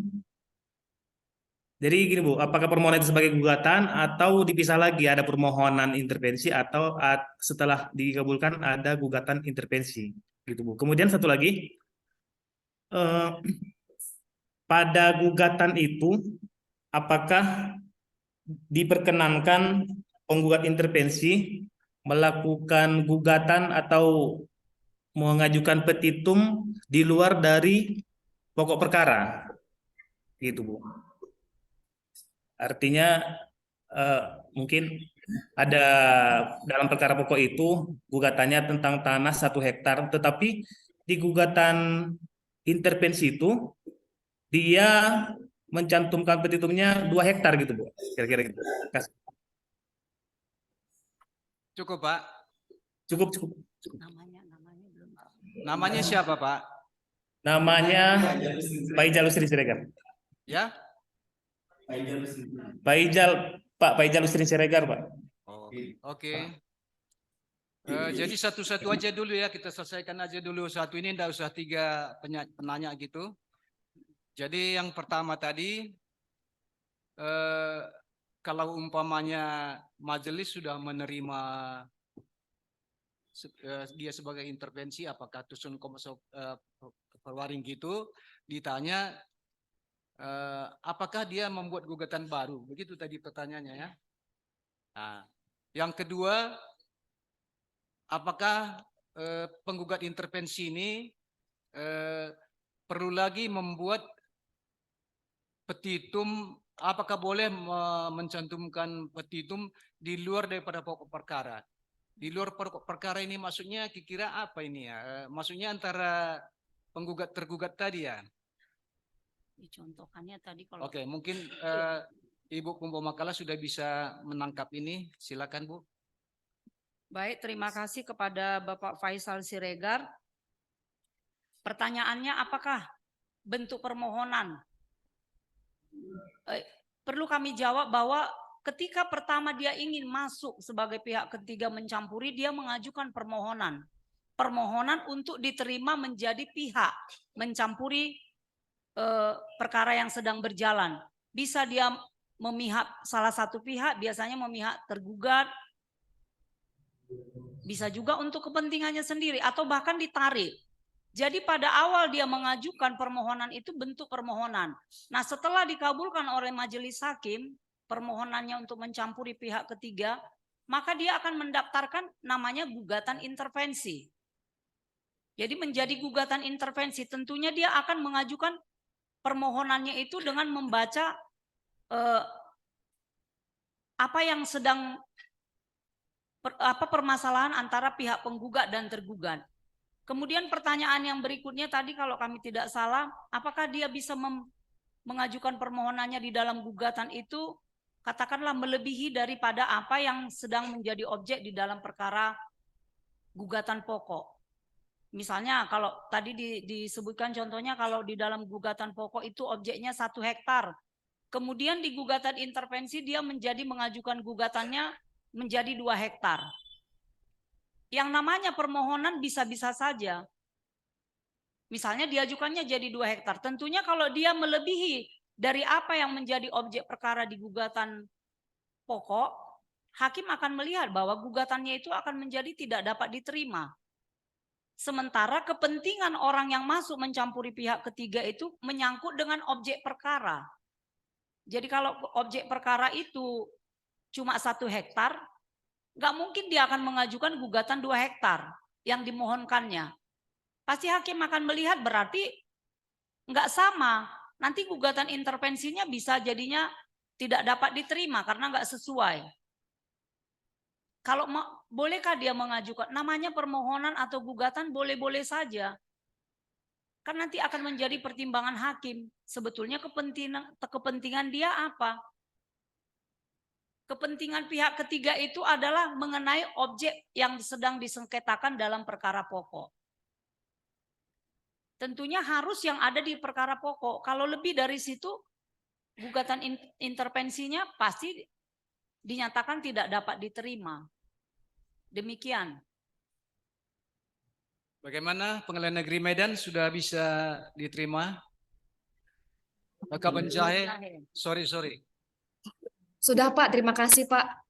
Jadi gini, Bu, apakah permohonan itu sebagai gugatan atau dipisah lagi, ada permohonan intervensi atau setelah dikabulkan ada gugatan intervensi, gitu, Bu. Kemudian satu lagi, eh, pada gugatan itu apakah diperkenankan penggugat intervensi melakukan gugatan atau mengajukan petitum di luar dari pokok perkara, gitu, Bu. Artinya mungkin ada dalam perkara pokok itu gugatannya tentang tanah 1 hektar, tetapi di gugatan intervensi itu dia mencantumkan petitumnya 2 hektar, gitu, Bu. Kira-kira gitu. Cukup, Pak. Cukup. Namanya belum. Namanya siapa, Pak? Namanya Pak Ijal Usri Siregar. Ya? Pak Ijal Usri Siregar, Pak. Oke. Jadi satu-satu aja dulu ya, kita selesaikan aja dulu satu ini, enggak usah 3 penanya gitu. Jadi yang pertama tadi, kalau umpamanya majelis sudah menerima dia sebagai intervensi, apakah tusun perwaring gitu, ditanya apakah dia membuat gugatan baru, begitu tadi pertanyaannya ya. Nah, yang kedua, apakah penggugat intervensi ini perlu lagi membuat petitum, apakah boleh mencantumkan petitum di luar daripada pokok perkara? Di luar pokok perkara ini maksudnya kira-kira apa ini ya? Maksudnya antara penggugat tergugat tadi ya? Dicontohkannya tadi kalau. Oke, mungkin Ibu Pembawa Makalah sudah bisa menangkap ini. Silakan, Bu. Baik, terima kasih kepada Bapak Faisal Siregar. Pertanyaannya apakah bentuk permohonan? Perlu kami jawab bahwa ketika pertama dia ingin masuk sebagai pihak ketiga mencampuri, dia mengajukan permohonan. Permohonan untuk diterima menjadi pihak mencampuri perkara yang sedang berjalan. Bisa dia memihak salah satu pihak, biasanya memihak tergugat. Bisa juga untuk kepentingannya sendiri atau bahkan ditarik. Jadi pada awal dia mengajukan permohonan itu bentuk permohonan. Nah, setelah dikabulkan oleh majelis hakim permohonannya untuk mencampuri pihak ketiga, maka dia akan mendaftarkan namanya gugatan intervensi. Jadi menjadi gugatan intervensi, tentunya dia akan mengajukan permohonannya itu dengan membaca apa yang sedang permasalahan antara pihak penggugat dan tergugat. Kemudian pertanyaan yang berikutnya tadi kalau kami tidak salah, apakah dia bisa mengajukan permohonannya di dalam gugatan itu katakanlah melebihi daripada apa yang sedang menjadi objek di dalam perkara gugatan pokok. Misalnya kalau tadi disebutkan contohnya kalau di dalam gugatan pokok itu objeknya 1 hektar. Kemudian di gugatan intervensi dia mengajukan gugatannya menjadi 2 hektar. Yang namanya permohonan bisa-bisa saja. Misalnya diajukannya jadi 2 hektar. Tentunya kalau dia melebihi dari apa yang menjadi objek perkara di gugatan pokok, hakim akan melihat bahwa gugatannya itu akan menjadi tidak dapat diterima. Sementara kepentingan orang yang masuk mencampuri pihak ketiga itu menyangkut dengan objek perkara. Jadi kalau objek perkara itu cuma 1 hektar, nggak mungkin dia akan mengajukan gugatan 2 hektar yang dimohonkannya. Pasti hakim akan melihat berarti nggak sama. Nanti gugatan intervensinya bisa jadinya tidak dapat diterima karena nggak sesuai. Kalau bolehkah dia mengajukan namanya permohonan atau gugatan boleh-boleh saja. Kan nanti akan menjadi pertimbangan hakim. Sebetulnya kepentingan dia apa? Kepentingan pihak ketiga itu adalah mengenai objek yang sedang disengketakan dalam perkara pokok. Tentunya harus yang ada di perkara pokok. Kalau lebih dari situ, gugatan intervensinya pasti dinyatakan tidak dapat diterima. Demikian. Bagaimana Pengadilan Negeri Medan sudah bisa diterima? Kabanjahe, sorry. Sudah Pak, terima kasih Pak.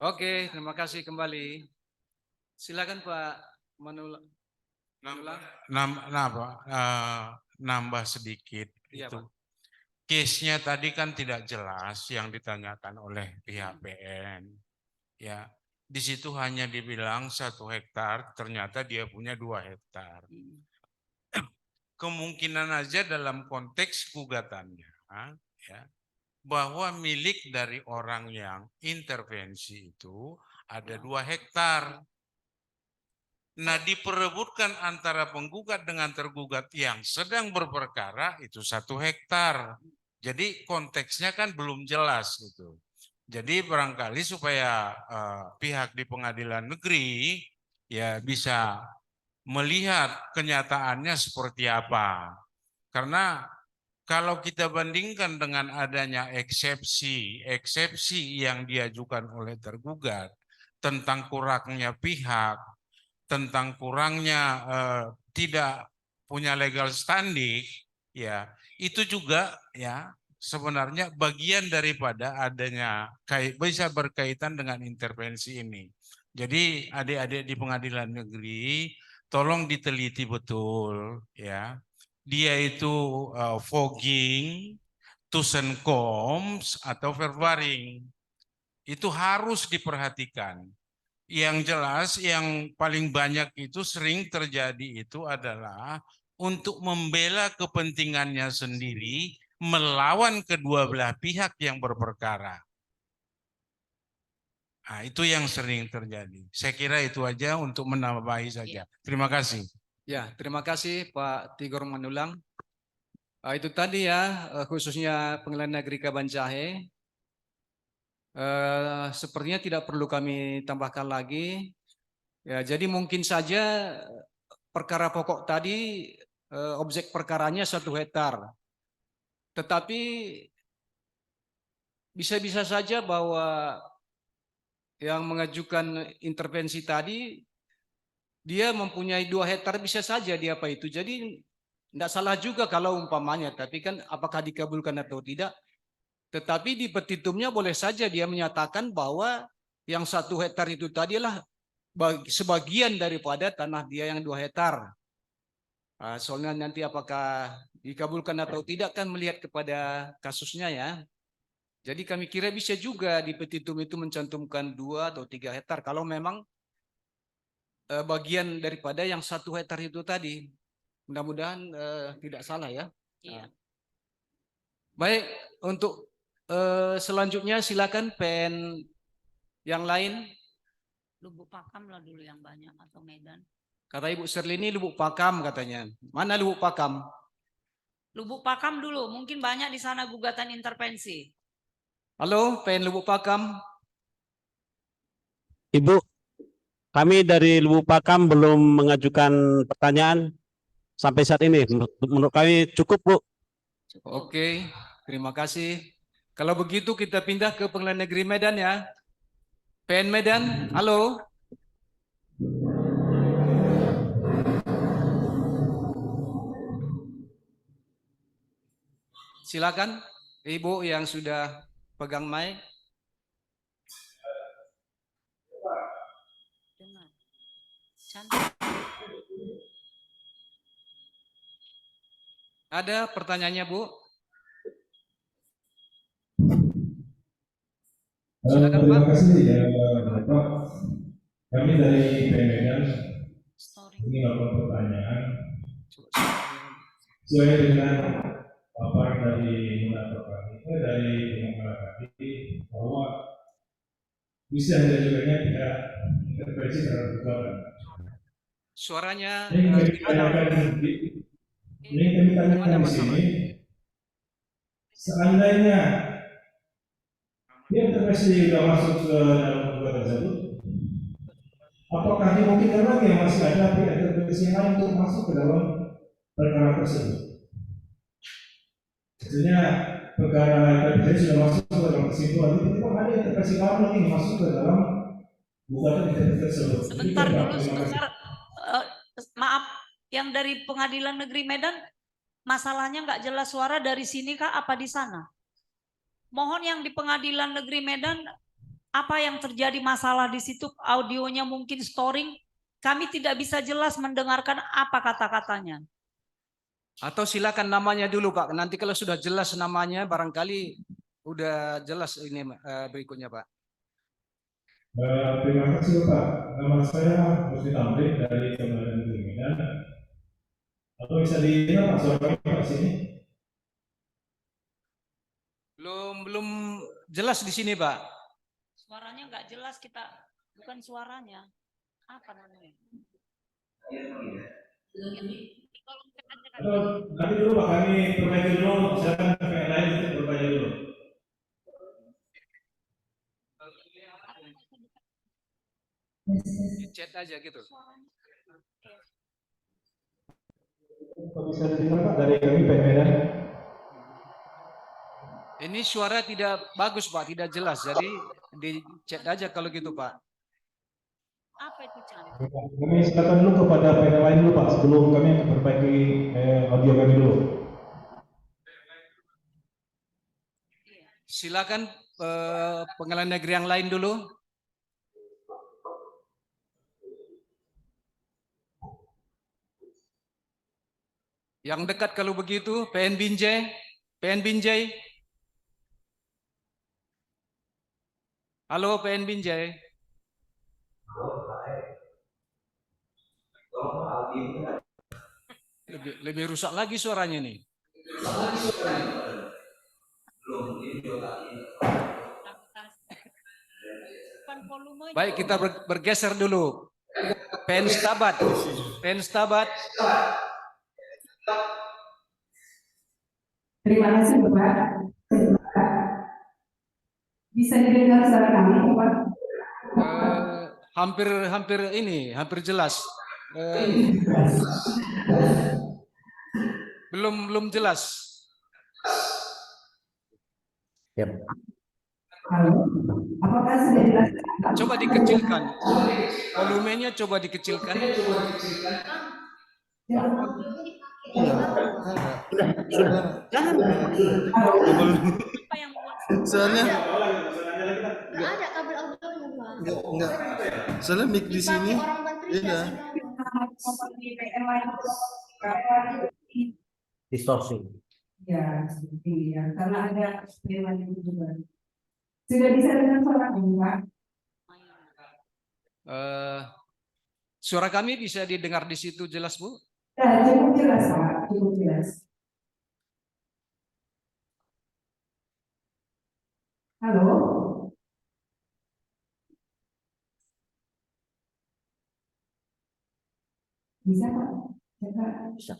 Oke, terima kasih kembali. Silakan Pak Manulang. Nambah sedikit Iya, itu. Pak. Case-nya tadi kan tidak jelas yang ditanyakan oleh pihak PN. Ya, di situ hanya dibilang 1 hektar, ternyata dia punya 2 hektar. Kemungkinan aja dalam konteks gugatannya, ya, bahwa milik dari orang yang intervensi itu ada 2 hektar. Nah, diperebutkan antara penggugat dengan tergugat yang sedang berperkara itu 1 hektar. Jadi konteksnya kan belum jelas gitu. Jadi barangkali supaya pihak di pengadilan negeri ya bisa melihat kenyataannya seperti apa. Karena kalau kita bandingkan dengan adanya eksepsi yang diajukan oleh tergugat tentang kurangnya pihak, tentang kurangnya tidak punya legal standing, ya itu juga ya sebenarnya bagian daripada adanya bisa berkaitan dengan intervensi ini. Jadi adik-adik di pengadilan negeri tolong diteliti betul ya. Dia itu fogging, Tussenkoms atau verbaring. Itu harus diperhatikan. Yang jelas yang paling banyak itu sering terjadi itu adalah untuk membela kepentingannya sendiri melawan kedua belah pihak yang berperkara. Nah, itu yang sering terjadi. Saya kira itu aja untuk menambahi saja. Terima kasih. Ya, terima kasih Pak Tigor Manulang. Itu tadi ya, khususnya Pengadilan Negeri Kabanjahe. Sepertinya tidak perlu kami tambahkan lagi. Ya, jadi mungkin saja perkara pokok tadi objek perkaranya 1 hektar. Tetapi bisa-bisa saja bahwa yang mengajukan intervensi tadi dia mempunyai 2 hektar, bisa saja dia apa itu. Jadi tidak salah juga kalau umpamanya, tapi kan apakah dikabulkan atau tidak. Tetapi di petitumnya boleh saja dia menyatakan bahwa yang 1 hektar itu tadi adalah sebagian daripada tanah dia yang 2 hektar. Soalnya nanti apakah dikabulkan atau tidak kan melihat kepada kasusnya ya. Jadi kami kira bisa juga di petitum itu mencantumkan 2 atau 3 hektar kalau memang bagian daripada yang 1 hektar itu tadi. Mudah-mudahan tidak salah ya. Iya. Baik, untuk selanjutnya silakan PN yang lain. Lubuk Pakam lah dulu yang banyak atau Medan. Kata Ibu Serlini Lubuk Pakam katanya. Mana Lubuk Pakam? Lubuk Pakam dulu, mungkin banyak di sana gugatan intervensi. Halo, PN Lubuk Pakam. Ibu, kami dari Lubuk Pakam belum mengajukan pertanyaan sampai saat ini. Menurut kami cukup, Bu. Cukup. Oke, terima kasih. Kalau begitu kita pindah ke Pengadilan Negeri Medan ya. PN Medan, halo. Silakan Ibu yang sudah pegang mic. Dengar. Cantik. Ada pertanyaannya, Bu? Silakan, Pak. Terima kasih ya Bapak. Kami dari PNN ingin melakukan pertanyaan sesuai dengan paparan dari moderator kami, dari pengacara kami, bahwa bisa diajukannya tidak intervensi terhadap gugatan. Suaranya Ini kami tanyakan di sini, seandainya dia intervensi sudah masuk ke dalam gugatan tersebut, apakah dimungkinkan lagi masih ada pihak intervensi lain untuk masuk ke dalam perkara tersebut? Sebenarnya perkara intervensi sudah masuk ke dalam kesimpulan, itu ada intervensi lain lagi masuk ke dalam gugatan intervensi tersebut. Sebentar dulu, sebentar. Yang dari Pengadilan Negeri Medan masalahnya nggak jelas, suara dari sini kah apa di sana? Mohon yang di Pengadilan Negeri Medan, apa yang terjadi masalah di situ, audionya mungkin storing, kami tidak bisa jelas mendengarkan apa kata-katanya. Atau silakan namanya dulu Pak. Nanti kalau sudah jelas namanya barangkali udah jelas ini berikutnya Pak. Terima kasih Pak. Nama saya Husni Tamrin dari Pengadilan Negeri Medan. Atau bisa didengar Pak suaranya Pak sini? Belum jelas di sini Pak. Suaranya nggak jelas, kita bukan suaranya. Apa namanya? Atau nanti dulu Pak kami perbaiki dulu. Silakan yang lain untuk bertanya dulu. Di chat aja gitu. Bisa didengar Pak dari kami Medan. Ini suara tidak bagus Pak, tidak jelas. Jadi di chat aja kalau gitu Pak. Apa itu Chan? Kami silakan dulu kepada panel lain dulu Pak sebelum kami perbaiki audio kami dulu. Silakan Pengadilan Negeri yang lain dulu. Yang dekat kalau begitu, PN Binjai. PN Binjai. Halo PN Binjai. Lebih rusak lagi suaranya nih. Baik, kita bergeser dulu. PN Stabat. PN Stabat. Terima kasih Bapak. Bisa didengar suara kami Pak? Hampir jelas. Belum jelas. Halo, apakah sudah jelas? Coba dikecilkan. Volumenya coba dikecilkan. Soalnya enggak. Soalnya mic di sini beda. Distorsi. Ya, iya, karena ada yang juga. Sudah bisa dengar suara kami Pak? Suara kami bisa didengar di situ jelas Bu? Ya, cukup jelas Pak, cukup jelas. Halo. Bisa Pak? Bisa.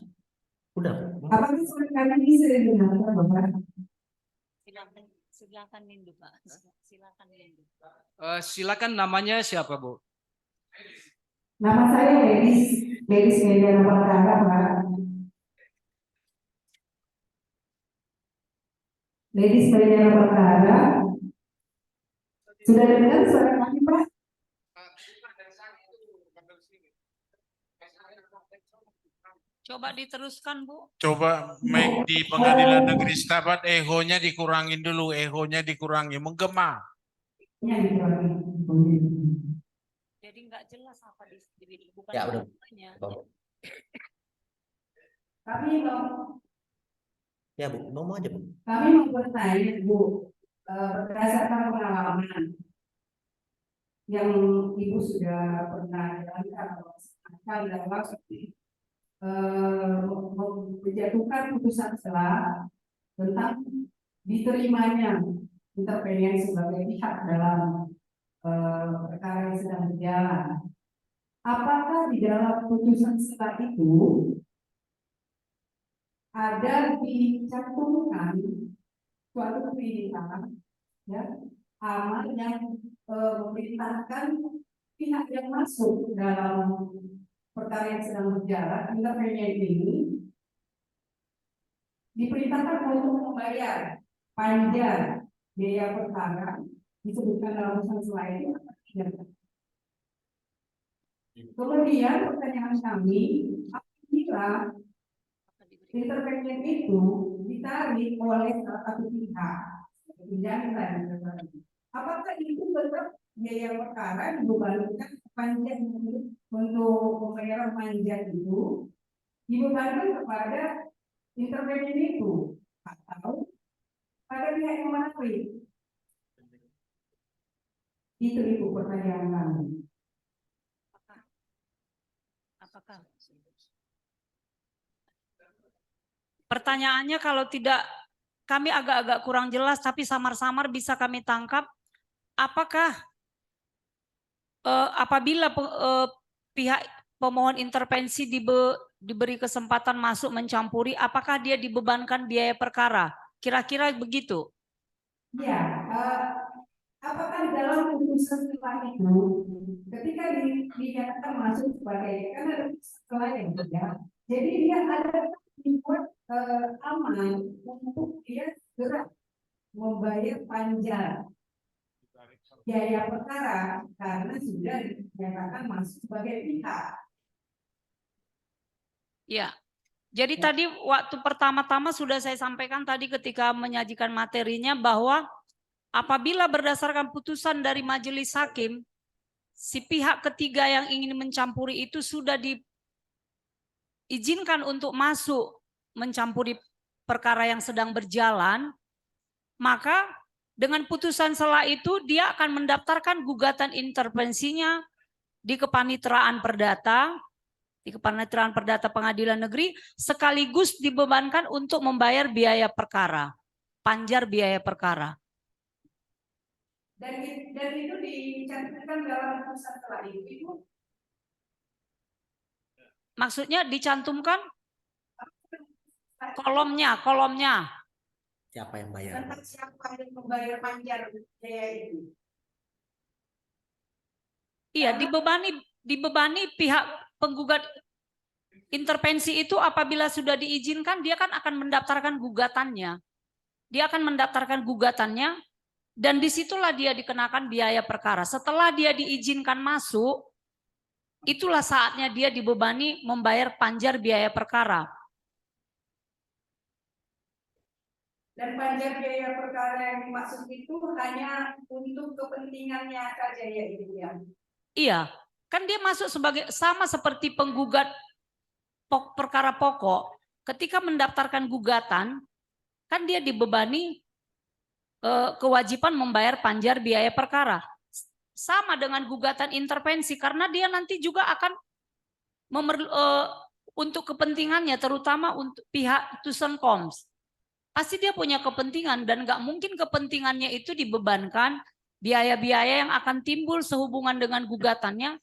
Udah. Apakah suara kami bisa didengar Bapak? Silakan Lindu Pak. Silakan Lindu. Silakan namanya siapa Bu? Nama saya Ledis Mediana Perkara Pak. Ledis Mediana Perkara. Sudah dengar suara kami Pak? Coba diteruskan Bu. Coba mic di Pengadilan Negeri Stabat ehonya dikurangin dulu, ehonya dikurangi, menggema. Jadi nggak jelas apa bukan Ya, udah. Kami mau. Ya Bu, ngomong aja Bu. Kami mau bertanya Bu, berdasarkan pengalaman yang Ibu sudah pernah jalankan dalam menjatuhkan putusan selah tentang diterimanya intervensi sebagai pihak dalam perkara yang sedang berjalan. Apakah di dalam putusan selah itu ada dicantumkan suatu perintah, ya, amar yang memerintahkan pihak yang masuk dalam perkara yang sedang berjalan, intervensi ini diperintahkan untuk membayar panja biaya perkara disebutkan dalam putusan selah itu. Kemudian pertanyaan kami, ini apabila intervensi itu ditarik oleh salah satu pihak, apakah itu tetap biaya perkara dibebankan panjang untuk pembayaran panjang itu dibebankan kepada intervensi itu atau pada pihak yang menarik? Itu pertanyaan kami. Apakah? Pertanyaannya kalau tidak, kami agak-agak kurang jelas, tapi samar-samar bisa kami tangkap. Apakah apabila pihak pemohon intervensi diberi kesempatan masuk mencampuri, apakah dia dibebankan biaya perkara? Kira-kira begitu? Ya, apakah dalam putusan setelah itu, ketika dinyatakan masuk sebagai, kan ada setelah yang ya, jadi dia ada dibuat aman untuk dia segera membayar panjang biaya perkara karena sudah dinyatakan masuk sebagai pihak. Ya. Jadi tadi waktu pertama-tama sudah saya sampaikan tadi ketika menyajikan materinya bahwa apabila berdasarkan putusan dari majelis hakim, si pihak ketiga yang ingin mencampuri itu sudah diizinkan untuk masuk mencampuri perkara yang sedang berjalan, maka dengan putusan selah itu dia akan mendaftarkan gugatan intervensinya di Kepaniteraan Perdata, Pengadilan Negeri, sekaligus dibebankan untuk membayar biaya perkara, panjar biaya perkara. Dan itu dicantumkan dalam putusan selah itu. Maksudnya dicantumkan kolomnya. Siapa yang bayar? Tentang siapa yang membayar panjar biaya itu. Iya, dibebani pihak penggugat intervensi itu apabila sudah diizinkan, dia kan akan mendaftarkan gugatannya. Dia akan mendaftarkan gugatannya dan disitulah dia dikenakan biaya perkara. Setelah dia diizinkan masuk, itulah saatnya dia dibebani membayar panjar biaya perkara. Dan panjar biaya perkara yang dimaksud itu hanya untuk kepentingannya saja ya itu ya. Iya, kan dia masuk sebagai sama seperti penggugat perkara pokok. Ketika mendaftarkan gugatan, kan dia dibebani kewajiban membayar panjar biaya perkara. Sama dengan gugatan intervensi, karena dia nanti juga akan untuk kepentingannya, terutama untuk pihak Tusenkoms. Pasti dia punya kepentingan dan nggak mungkin kepentingannya itu dibebankan biaya-biaya yang akan timbul sehubungan dengan gugatannya,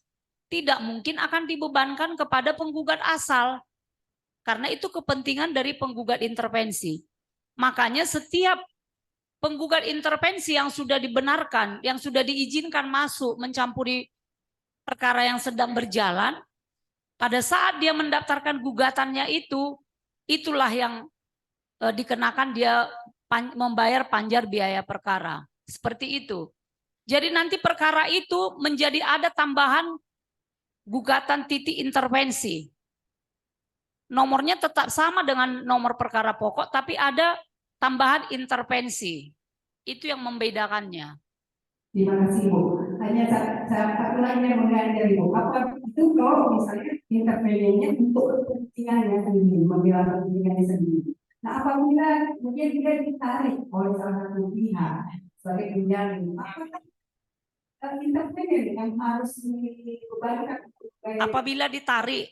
tidak mungkin akan dibebankan kepada penggugat asal. Karena itu kepentingan dari penggugat intervensi. Makanya setiap penggugat intervensi yang sudah dibenarkan, yang sudah diizinkan masuk mencampuri perkara yang sedang berjalan, pada saat dia mendaftarkan gugatannya itu, itulah yang dikenakan dia membayar panjar biaya perkara. Seperti itu. Jadi nanti perkara itu menjadi ada tambahan gugatan titik intervensi. Nomornya tetap sama dengan nomor perkara pokok, tapi ada tambahan intervensi. Itu yang membedakannya. Terima kasih Bu. Hanya satu lagi yang mengganjal Bu. Apa itu kalau misalnya intervensinya untuk kepentingannya sendiri, membela kepentingannya sendiri. Nah apabila kemudian dia ditarik oleh salah satu pihak sebagai penjamin, apakah intervensi yang harus dibebankan? Apabila ditarik,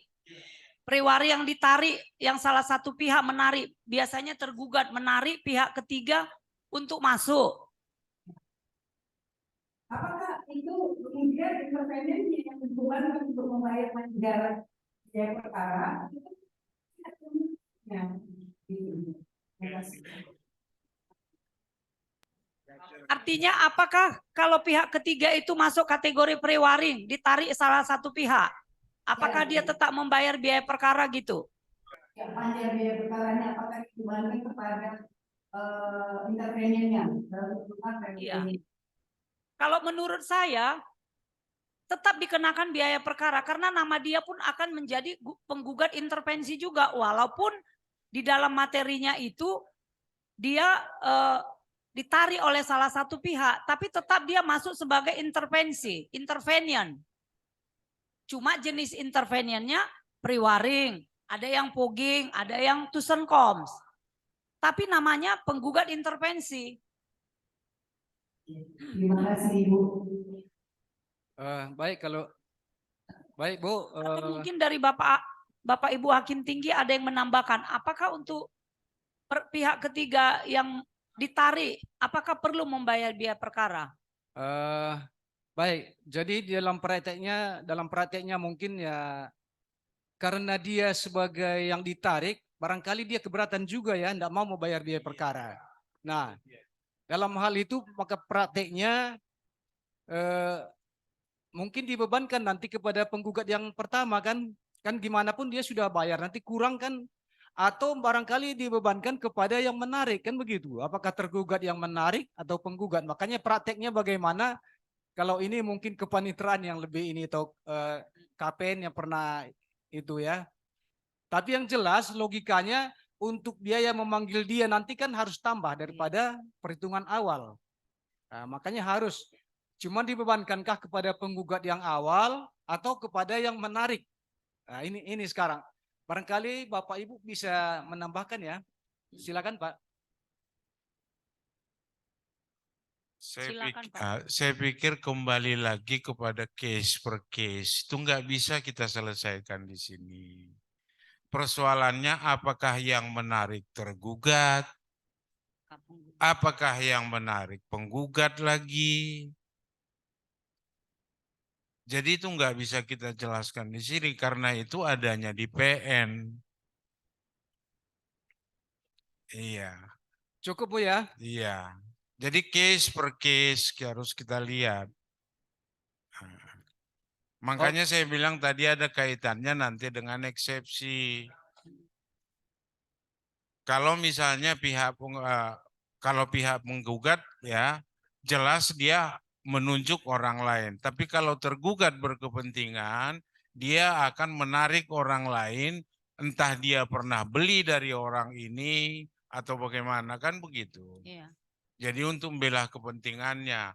periwari yang ditarik, yang salah satu pihak menarik, biasanya tergugat menarik pihak ketiga untuk masuk. Apakah itu kemudian intervensi yang dibebankan untuk membayar panjar biaya perkara? Artinya apakah kalau pihak ketiga itu masuk kategori pre-waring, ditarik salah satu pihak, apakah dia tetap membayar biaya perkara gitu? Ya, panjar biaya perkaranya apakah dibanding kepada intervensinya? Iya. Kalau menurut saya, tetap dikenakan biaya perkara karena nama dia pun akan menjadi penggugat intervensi juga walaupun di dalam materinya itu dia ditarik oleh salah satu pihak tapi tetap dia masuk sebagai intervenian. Cuma jenis interveniannya pre-waring, ada yang fogging, ada yang Thyssenkoms. Tapi namanya penggugat intervensi. Terima kasih Ibu. Baik Bu. Atau mungkin dari Bapak Ibu Hakim Tinggi ada yang menambahkan, apakah untuk pihak ketiga yang ditarik, apakah perlu membayar biaya perkara? Baik, jadi dalam prakteknya mungkin ya karena dia sebagai yang ditarik, barangkali dia keberatan juga ya, tidak mau membayar biaya perkara. Nah, dalam hal itu maka prakteknya mungkin dibebankan nanti kepada penggugat yang pertama kan gimana pun dia sudah bayar, nanti kurang kan, atau barangkali dibebankan kepada yang menarik kan begitu. Apakah tergugat yang menarik atau penggugat? Makanya prakteknya bagaimana? Kalau ini mungkin kepanitraan yang lebih ini atau KPN yang pernah itu ya. Tapi yang jelas logikanya untuk biaya memanggil dia nanti kan harus tambah daripada perhitungan awal. Nah, makanya harus cuma dibebankankah kepada penggugat yang awal atau kepada yang menarik? Nah, ini sekarang. Barangkali Bapak Ibu bisa menambahkan ya. Silakan Pak. Saya pikir kembali lagi kepada case per case. Itu nggak bisa kita selesaikan di sini. Persoalannya apakah yang menarik tergugat? Apakah yang menarik penggugat lagi? Jadi itu nggak bisa kita jelaskan di sini karena itu adanya di PN. Iya. Cukup Bu ya? Iya. Jadi case per case harus kita lihat. Makanya saya bilang tadi ada kaitannya nanti dengan eksepsi. Kalau misalnya kalau pihak menggugat ya jelas dia menunjuk orang lain. Tapi kalau tergugat berkepentingan, dia akan menarik orang lain, entah dia pernah beli dari orang ini atau bagaimana kan begitu. Iya. Jadi untuk membela kepentingannya.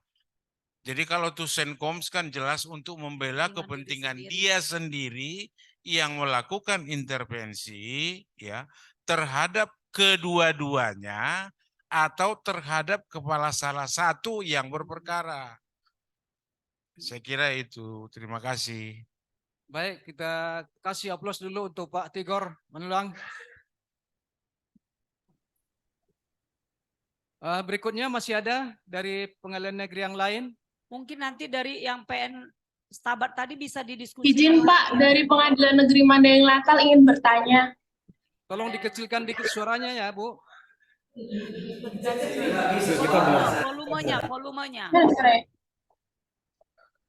Jadi kalau Thyssenkoms kan jelas untuk membela kepentingan dia sendiri yang melakukan intervensi ya terhadap kedua-duanya atau terhadap kepala salah satu yang berperkara. Saya kira itu. Terima kasih. Baik, kita kasih aplaus dulu untuk Pak Tigor Manulang. Berikutnya masih ada dari pengadilan negeri yang lain. Mungkin nanti dari yang PN Stabat tadi bisa didiskusikan. Izin Pak, dari Pengadilan Negeri Mandailing Natal ingin bertanya. Tolong dikecilkan dikit suaranya ya Bu. Volumenya.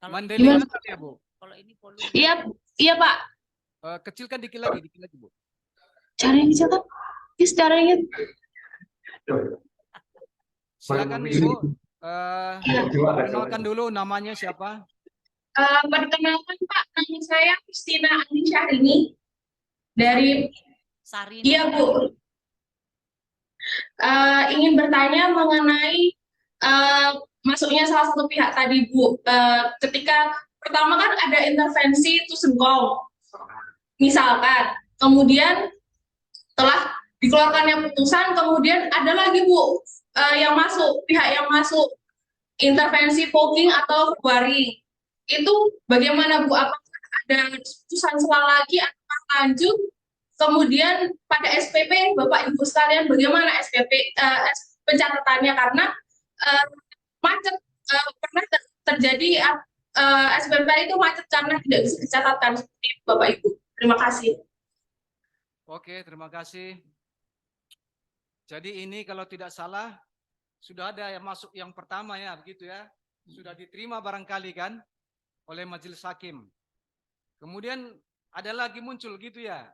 Mandailing Natal ya Bu. Kalau ini volume. Iya Pak. Kecilkan dikit lagi Bu. Caranya kecilkan. Yes, caranya. Silakan Ibu. Perkenalkan dulu namanya siapa? Perkenalkan Pak, nama saya Christina Andi Syahrini dari Sarini. Iya Bu. Ingin bertanya mengenai masuknya salah satu pihak tadi Bu. Ketika pertama kan ada intervensi Thyssenkoms, misalkan, kemudian setelah dikeluarkannya putusan, kemudian ada lagi Bu yang masuk, pihak yang masuk intervensi fogging atau waring. Itu bagaimana Bu? Apakah ada putusan selang lagi atau lanjut? Kemudian pada SPP Bapak Ibu sekalian bagaimana SPP pencatatannya karena macet pernah terjadi SPP itu macet karena tidak bisa dicatatkan seperti itu Bapak Ibu. Terima kasih. Oke, terima kasih. Jadi ini kalau tidak salah sudah ada yang masuk yang pertama ya, begitu ya. Sudah diterima barangkali kan oleh majelis hakim. Kemudian ada lagi muncul gitu ya.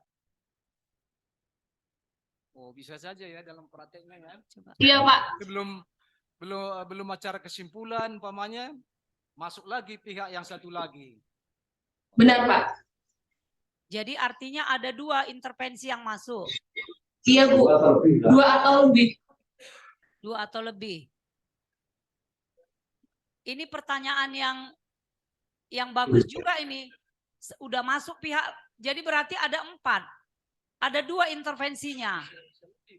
Oh, bisa saja ya dalam prakteknya ya. Iya, Pak. Belum acara kesimpulan umpamanya masuk lagi pihak yang satu lagi. Benar, Pak. Jadi artinya ada 2 intervensi yang masuk. Iya, Bu. 2 atau lebih. 2 atau lebih. Ini pertanyaan yang bagus juga ini. Udah masuk pihak, jadi berarti ada 4. Ada 2 intervensinya.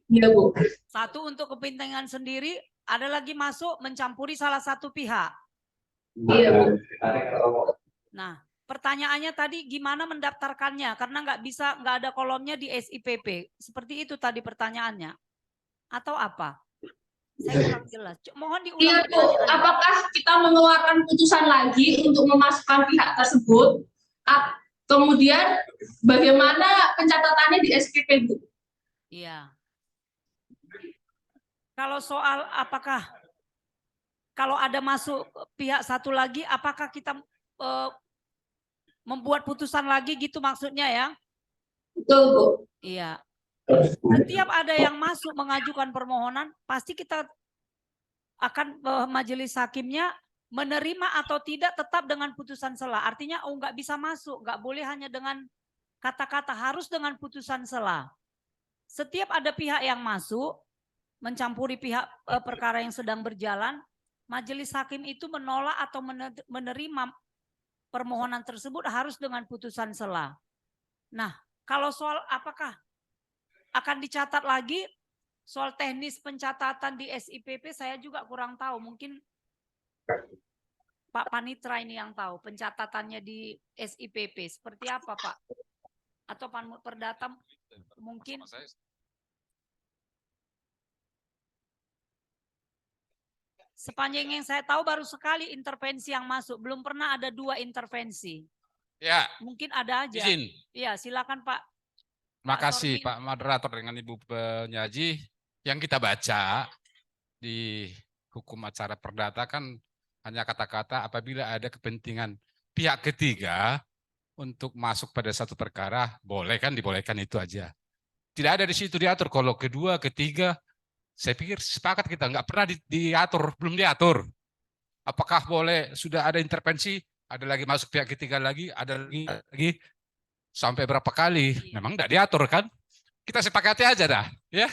Iya, Bu. 1 untuk kepentingan sendiri, ada lagi masuk mencampuri salah satu pihak. Iya, Bu. Nah, pertanyaannya tadi gimana mendaftarkannya? Karena nggak ada kolomnya di SIPP. Seperti itu tadi pertanyaannya. Atau apa? Saya kurang jelas. Mohon diulang. Iya, Bu. Apakah kita mengeluarkan putusan lagi untuk memasukkan pihak tersebut? Kemudian bagaimana pencatatannya di SPP, Bu? Iya. Kalau soal apakah kalau ada masuk pihak satu lagi, apakah kita membuat putusan lagi gitu maksudnya ya? Betul, Bu. Iya. Setiap ada yang masuk mengajukan permohonan, pasti kita akan majelis hakimnya menerima atau tidak tetap dengan putusan sela. Artinya nggak bisa masuk, nggak boleh hanya dengan kata-kata, harus dengan putusan sela. Setiap ada pihak yang masuk mencampuri pihak perkara yang sedang berjalan, majelis hakim itu menolak atau menerima permohonan tersebut harus dengan putusan sela. Nah, kalau soal apakah akan dicatat lagi, soal teknis pencatatan di SIPP saya juga kurang tahu. Mungkin Pak Panitra ini yang tahu pencatatannya di SIPP seperti apa, Pak? Atau Pak Perdata mungkin. Sepanjang yang saya tahu baru sekali intervensi yang masuk, belum pernah ada 2 intervensi. Ya. Mungkin ada aja. Izin. Iya, silakan Pak. Makasih Pak Moderator dengan Ibu penyaji. Yang kita baca di hukum acara perdata kan hanya kata-kata apabila ada kepentingan pihak ketiga untuk masuk pada satu perkara, boleh kan, dibolehkan itu aja. Tidak ada di situ diatur kalau kedua, ketiga. Saya pikir sepakat kita nggak pernah diatur, belum diatur. Apakah boleh sudah ada intervensi, ada lagi masuk pihak ketiga lagi, ada lagi sampai berapa kali? Memang nggak diatur kan? Kita sepakati aja dah, ya.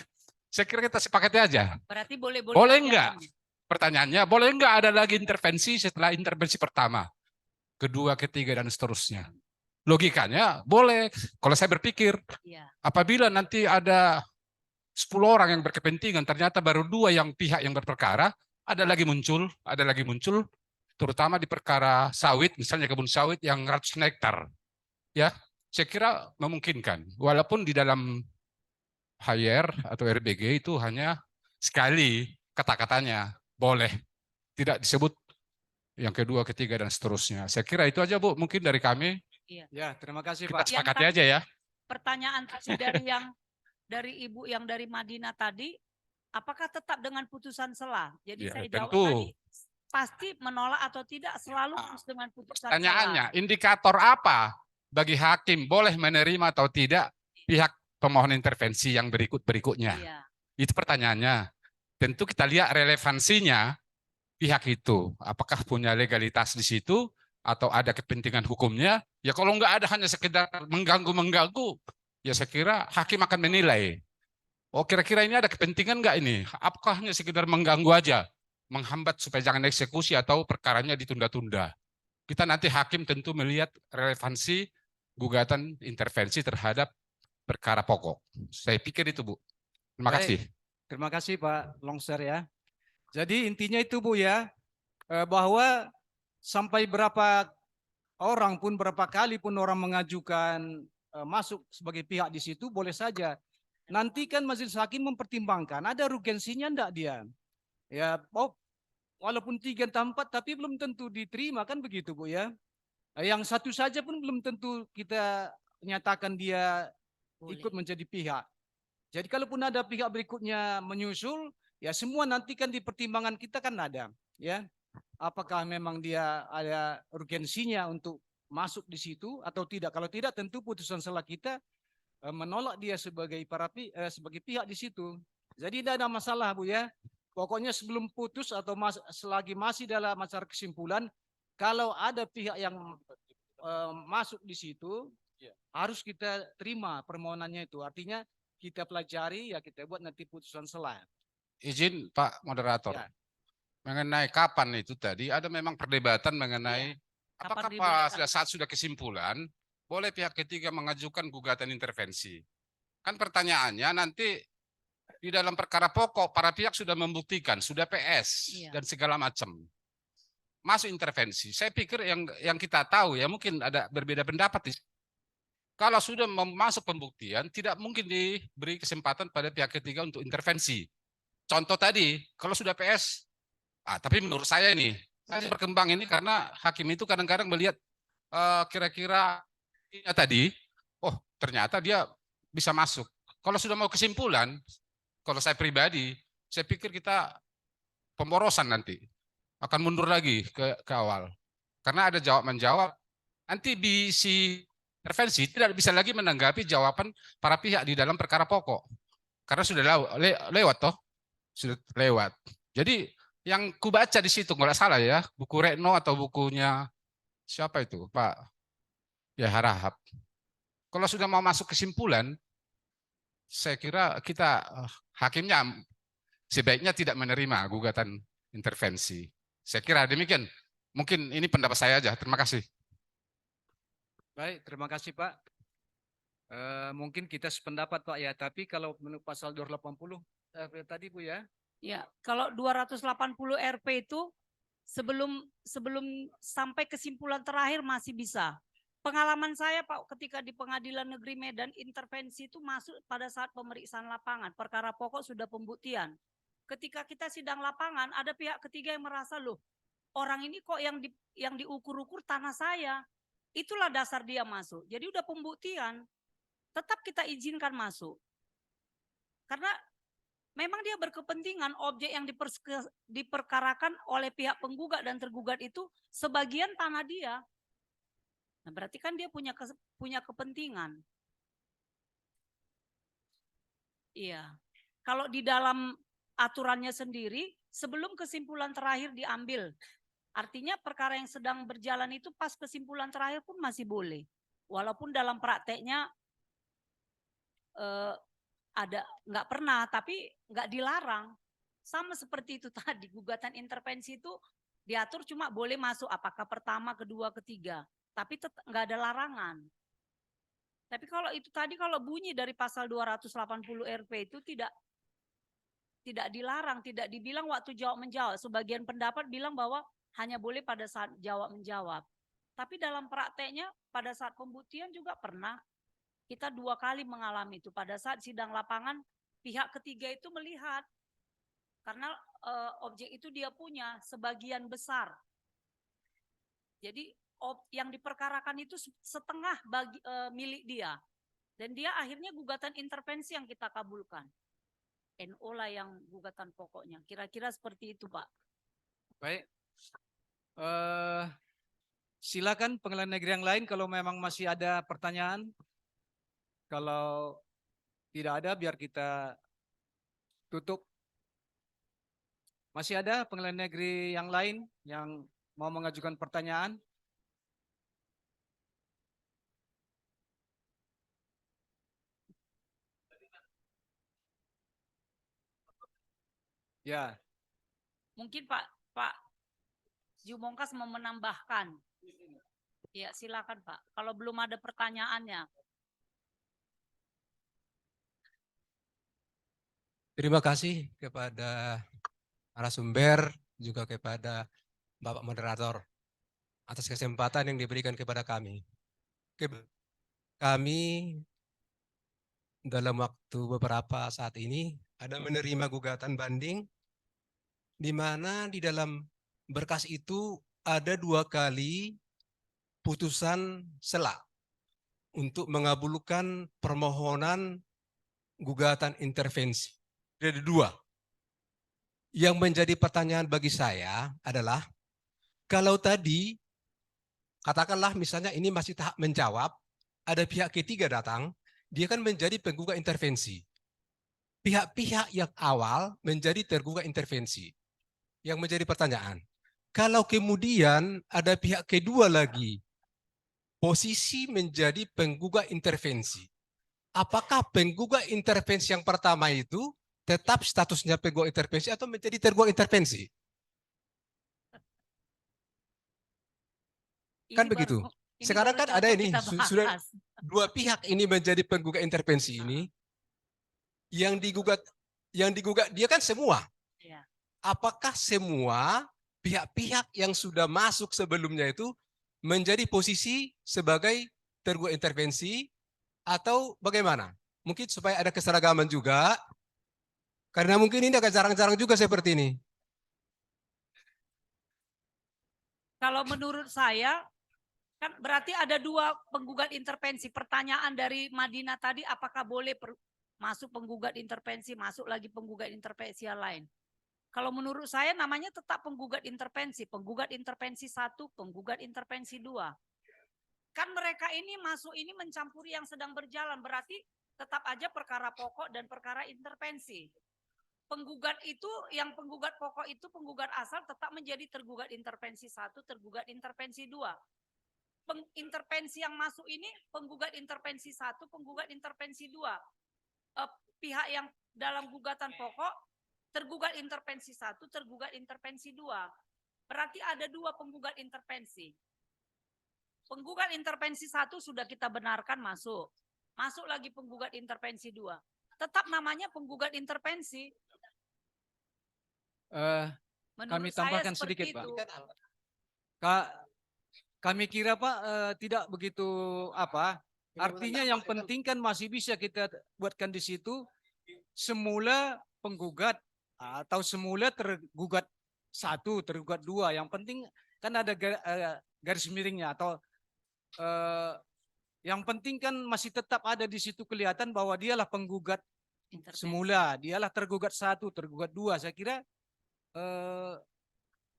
Saya kira kita sepakati aja. Berarti boleh nggak? Pertanyaannya, boleh nggak ada lagi intervensi setelah intervensi pertama, kedua, ketiga dan seterusnya? Logikanya boleh. Kalau saya berpikir, apabila nanti ada 10 orang yang berkepentingan, ternyata baru 2 yang pihak yang berperkara, ada lagi muncul, terutama di perkara sawit, misalnya kebun sawit yang ratusan hektar. Ya, saya kira memungkinkan. Walaupun di dalam HR atau RBG itu hanya sekali kata-katanya, boleh. Tidak disebut yang kedua, ketiga, dan seterusnya. Saya kira itu aja, Bu, mungkin dari kami. Ya, terima kasih Kita Pak. sepakati aja ya. Pertanyaan dari Ibu yang dari Madinah tadi, apakah tetap dengan putusan sela? Jadi Ya, saya jawab tentu. tadi, pasti menolak atau tidak selalu harus dengan putusan Pertanyaannya, sela. indikator apa bagi hakim boleh menerima atau tidak pihak pemohon intervensi yang berikutnya? Iya. Itu pertanyaannya. Tentu kita lihat relevansinya pihak itu. Apakah punya legalitas di situ atau ada kepentingan hukumnya? Ya kalau nggak ada hanya sekedar mengganggu, ya saya kira hakim akan menilai. Oh kira-kira ini ada kepentingan nggak ini? Apakah hanya sekedar mengganggu aja? Menghambat supaya jangan eksekusi atau perkaranya ditunda-tunda. Kita nanti hakim tentu melihat relevansi gugatan intervensi terhadap perkara pokok. Saya pikir itu, Bu. Terima kasih. Terima kasih Pak Longser ya. Jadi intinya itu Bu ya, bahwa sampai berapa orang pun, berapa kali pun orang mengajukan masuk sebagai pihak di situ, boleh saja. Nanti kan majelis hakim mempertimbangkan, ada urgensinya enggak dia. Ya, walaupun 3 atau 4 tapi belum tentu diterima kan begitu Bu ya. Yang satu saja pun belum tentu kita nyatakan dia ikut menjadi pihak. Jadi kalaupun ada pihak berikutnya menyusul, ya semua nanti kan di pertimbangan kita kan ada, ya. Apakah memang dia ada urgensinya untuk masuk di situ atau tidak? Kalau tidak, tentu putusan sela kita menolak dia sebagai sebagai pihak di situ. Jadi tidak ada masalah Bu ya. Pokoknya sebelum putus atau selagi masih dalam acara kesimpulan, kalau ada pihak yang masuk di situ, harus kita terima permohonannya itu. Artinya kita pelajari, ya kita buat nanti putusan selah. Izin Pak Moderator. Ya. Mengenai kapan itu tadi, ada memang perdebatan mengenai apakah pada saat sudah kesimpulan, boleh pihak ketiga mengajukan gugatan intervensi. Kan pertanyaannya nanti di dalam perkara pokok, para pihak sudah membuktikan, sudah PS, dan segala macam. Masuk intervensi. Saya pikir yang kita tahu ya, mungkin ada berbeda pendapat. Kalau sudah masuk pembuktian, tidak mungkin diberi kesempatan pada pihak ketiga untuk intervensi. Contoh tadi, kalau sudah PS, tapi menurut saya ini, saya berkembang ini karena hakim itu kadang-kadang melihat kira-kira tadi, oh ternyata dia bisa masuk. Kalau sudah mau kesimpulan, kalau saya pribadi, saya pikir kita pemborosan nanti. Akan mundur lagi ke awal. Karena ada jawab-menjawab, nanti si intervensi tidak bisa lagi menanggapi jawaban para pihak di dalam perkara pokok. Karena sudah lewat toh. Sudah lewat. Jadi yang kubaca di situ, nggak salah ya, buku Retno atau bukunya siapa itu, Pak ya Harahap. Kalau sudah mau masuk kesimpulan, saya kira kita hakimnya sebaiknya tidak menerima gugatan intervensi. Saya kira demikian. Mungkin ini pendapat saya aja. Terima kasih. Baik, terima kasih Pak. Mungkin kita sependapat Pak ya, tapi kalau menurut pasal 280 tadi Bu ya. Ya, kalau 280 RP itu sebelum sampai kesimpulan terakhir masih bisa. Pengalaman saya Pak ketika di Pengadilan Negeri Medan intervensi itu masuk pada saat pemeriksaan lapangan. Perkara pokok sudah pembuktian. Ketika kita sidang lapangan ada pihak ketiga yang merasa loh orang ini kok yang diukur-ukur tanah saya. Itulah dasar dia masuk. Jadi udah pembuktian, tetap kita izinkan masuk. Karena memang dia berkepentingan objek yang diperkarakan oleh pihak penggugat dan tergugat itu sebagian tanah dia. Nah, berarti kan dia punya kepentingan. Iya. Kalau di dalam aturannya sendiri, sebelum kesimpulan terakhir diambil, artinya perkara yang sedang berjalan itu pas kesimpulan terakhir pun masih boleh. Walaupun dalam prakteknya ada nggak pernah, tapi nggak dilarang. Sama seperti itu tadi, gugatan intervensi itu diatur cuma boleh masuk apakah pertama, kedua, ketiga. Tapi tetap nggak ada larangan. Tapi kalau itu tadi kalau bunyi dari pasal 280 RP itu tidak dilarang, tidak dibilang waktu jawab menjawab. Sebagian pendapat bilang bahwa hanya boleh pada saat jawab menjawab. Tapi dalam prakteknya pada saat pembuktian juga pernah kita 2 kali mengalami itu. Pada saat sidang lapangan pihak ketiga itu melihat karena objek itu dia punya sebagian besar. Jadi yang diperkarakan itu setengah milik dia. Dan dia akhirnya gugatan intervensi yang kita kabulkan. NO lah yang gugatan pokoknya. Kira-kira seperti itu Pak. Baik. Silakan pengadilan negeri yang lain kalau memang masih ada pertanyaan. Kalau tidak ada biar kita tutup. Masih ada pengadilan negeri yang lain yang mau mengajukan pertanyaan? Ya. Mungkin Pak Jumongkas mau menambahkan. Ya, silakan Pak. Kalau belum ada pertanyaannya. Terima kasih kepada narasumber, juga kepada Bapak Moderator atas kesempatan yang diberikan kepada kami. Kami dalam waktu beberapa saat ini ada menerima gugatan banding di mana di dalam berkas itu ada 2 kali putusan sela untuk mengabulkan permohonan gugatan intervensi. Ada 2. Yang menjadi pertanyaan bagi saya adalah kalau tadi katakanlah misalnya ini masih tahap menjawab, ada pihak ketiga datang, dia kan menjadi penggugat intervensi. Pihak-pihak yang awal menjadi tergugat intervensi. Yang menjadi pertanyaan, Kalau kemudian ada pihak kedua lagi, posisi menjadi penggugat intervensi. Apakah penggugat intervensi yang pertama itu tetap statusnya penggugat intervensi atau menjadi tergugat intervensi? Kan Ini begitu. ini Sekarang baru kan ada cocok ini, kita sudah bahas. dua pihak ini menjadi penggugat intervensi ini. Yang digugat dia kan semua. Iya. Apakah semua pihak-pihak yang sudah masuk sebelumnya itu menjadi posisi sebagai tergugat intervensi atau bagaimana? Mungkin supaya ada keseragaman juga, karena mungkin ini agak jarang-jarang juga seperti ini. Kalau menurut saya, kan berarti ada dua penggugat intervensi. Pertanyaan dari Madinah tadi, apakah boleh masuk penggugat intervensi, masuk lagi penggugat intervensi yang lain. Kalau menurut saya namanya tetap penggugat intervensi 1, penggugat intervensi 2. Kan mereka ini masuk ini mencampuri yang sedang berjalan, berarti tetap aja perkara pokok dan perkara intervensi. Penggugat itu, yang penggugat pokok itu penggugat asal tetap menjadi tergugat intervensi 1, tergugat intervensi 2. Intervensi yang masuk ini penggugat intervensi 1, penggugat intervensi 2. Pihak yang dalam gugatan pokok tergugat intervensi 1, tergugat intervensi 2. Berarti ada dua penggugat intervensi. Penggugat intervensi 1 sudah kita benarkan masuk. Masuk lagi penggugat intervensi 2. Tetap namanya penggugat intervensi. Kami tambahkan sedikit, Pak. Kami kira, Pak, tidak begitu apa. Artinya yang penting kan masih bisa kita buatkan di situ semula penggugat atau semula tergugat 1, tergugat 2. Yang penting kan ada garis miringnya atau yang penting kan masih tetap ada di situ kelihatan bahwa dialah penggugat semula, dialah tergugat 1, tergugat 2. Saya kira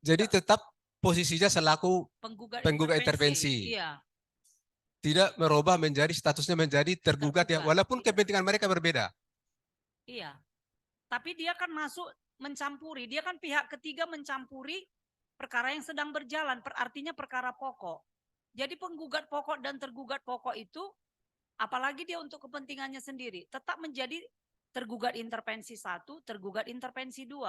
jadi tetap posisinya selaku penggugat intervensi. Iya. Tidak merubah menjadi statusnya menjadi tergugat ya, walaupun kepentingan mereka berbeda. Iya. Tapi dia kan masuk mencampuri, dia kan pihak ketiga mencampuri perkara yang sedang berjalan, artinya perkara pokok. Jadi penggugat pokok dan tergugat pokok itu, apalagi dia untuk kepentingannya sendiri, tetap menjadi tergugat intervensi 1, tergugat intervensi 2.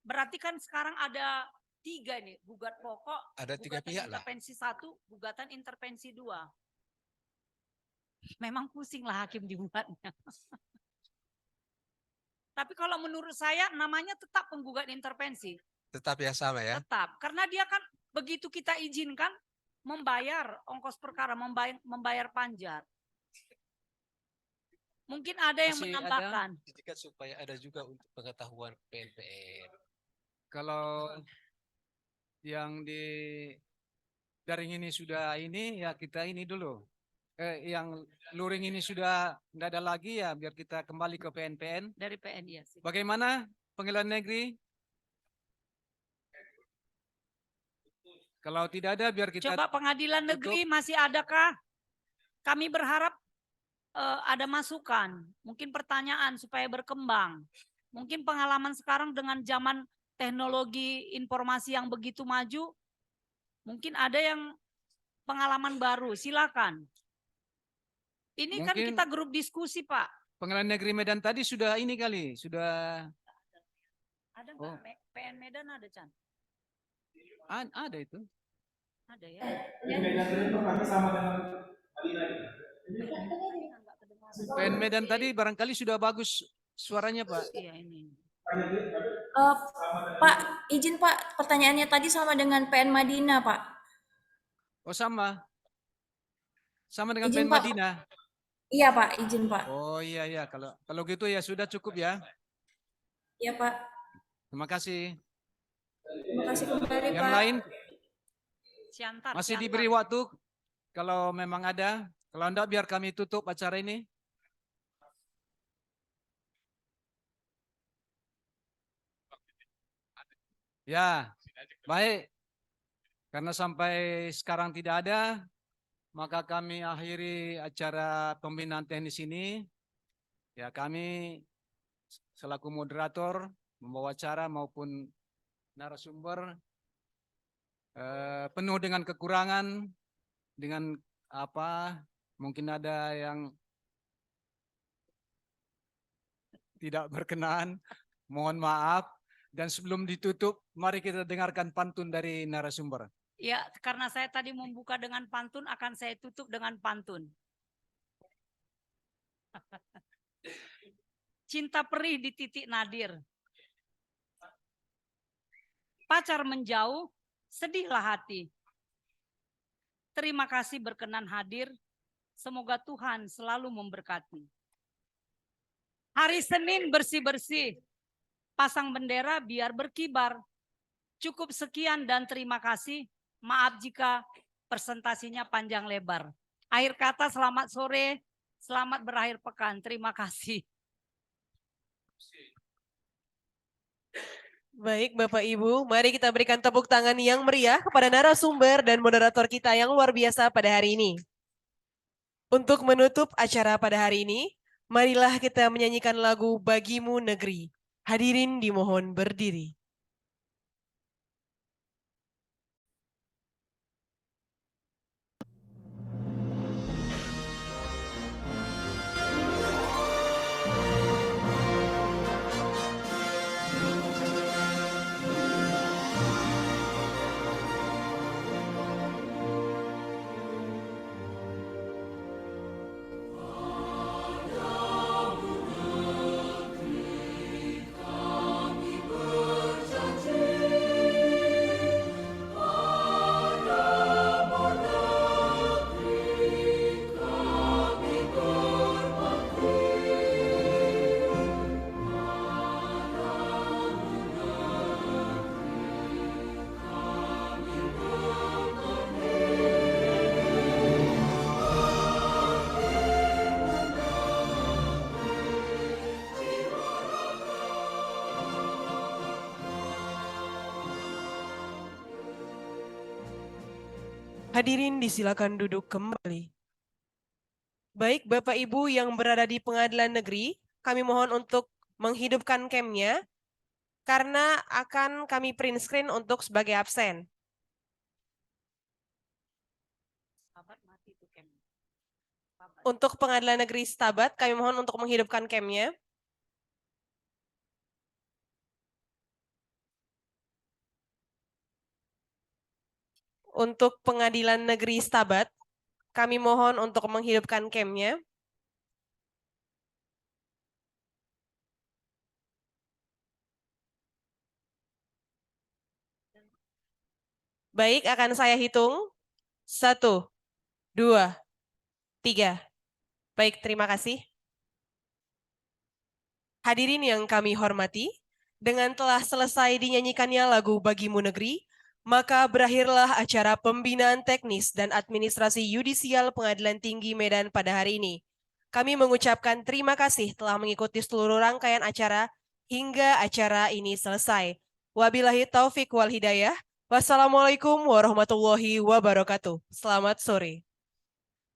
Berarti kan sekarang ada 3 nih, gugat pokok, ada 3 pihak lah. Intervensi 1, gugatan intervensi 2. Memang pusing lah hakim dibuatnya. Tapi kalau menurut saya namanya tetap penggugat intervensi. Tetap ya sama ya? Tetap, karena dia kan begitu kita izinkan membayar ongkos perkara, membayar panjar. Mungkin ada yang menambahkan. Jika supaya ada juga untuk pengetahuan PNPN. Kalau yang di daring ini sudah ini ya kita ini dulu. Yang luring ini sudah tidak ada lagi ya biar kita kembali ke PNPN. Dari PN ya. Bagaimana Pengadilan Negeri? Kalau tidak ada biar kita coba Pengadilan Negeri masih adakah? Kami berharap ada masukan, mungkin pertanyaan supaya berkembang. Mungkin pengalaman sekarang dengan zaman teknologi informasi yang begitu maju, mungkin ada yang pengalaman baru, silakan. Ini kan kita grup diskusi, Pak. Pengadilan Negeri Medan tadi sudah ini kali, sudah. Ada nggak? PN Medan ada, Chan? Ada itu. Ada ya. PN Medan tadi barangkali sudah bagus suaranya, Pak. Iya ini. Pak, izin Pak, pertanyaannya tadi sama dengan PN Madinah, Pak. Oh sama. Sama dengan Izin, PN Pak. Madinah. Iya Pak, izin Pak. Oh iya kalau gitu ya sudah cukup ya. Iya Pak. Terima kasih. Terima kasih kembali Pak. Yang lain Siantar, masih diberi waktu kalau memang ada. Kalau enggak biar kami tutup acara ini. Ya, baik. Karena sampai sekarang tidak ada, maka kami akhiri acara pembinaan teknis ini. Ya, kami selaku moderator, membawa acara maupun narasumber penuh dengan kekurangan, dengan mungkin ada yang tidak berkenan, mohon maaf. Dan sebelum ditutup, mari kita dengarkan pantun dari narasumber. Ya, karena saya tadi membuka dengan pantun, akan saya tutup dengan pantun. Cinta perih di titik nadir. Pacar menjauh, sedihlah hati. Terima kasih berkenan hadir. Semoga Tuhan selalu memberkati. Hari Senin bersih-bersih. Pasang bendera biar berkibar. Cukup sekian dan terima kasih. Maaf jika presentasinya panjang lebar. Akhir kata, selamat sore, selamat berakhir pekan. Terima kasih. Baik Bapak Ibu, mari kita berikan tepuk tangan yang meriah kepada narasumber dan moderator kita yang luar biasa pada hari ini. Untuk menutup acara pada hari ini, marilah kita menyanyikan lagu Bagimu Negeri. Hadirin dimohon berdiri. Hadirin disilakan duduk kembali. Baik Bapak Ibu yang berada di pengadilan negeri, kami mohon untuk menghidupkan cam-nya karena akan kami print screen untuk sebagai absen. Untuk pengadilan negeri Stabat, kami mohon untuk menghidupkan cam-nya. Untuk pengadilan negeri Stabat, kami mohon untuk menghidupkan cam-nya. Baik, akan saya hitung. 1, 2, 3. Baik, terima kasih. Hadirin yang kami hormati, dengan telah selesai dinyanyikannya lagu Bagimu Negeri, maka berakhirlah acara pembinaan teknis dan administrasi yudisial Pengadilan Tinggi Medan pada hari ini. Kami mengucapkan terima kasih telah mengikuti seluruh rangkaian acara hingga acara ini selesai. Wabillahi taufik wal hidayah. Wassalamualaikum warahmatullahi wabarakatuh. Selamat sore.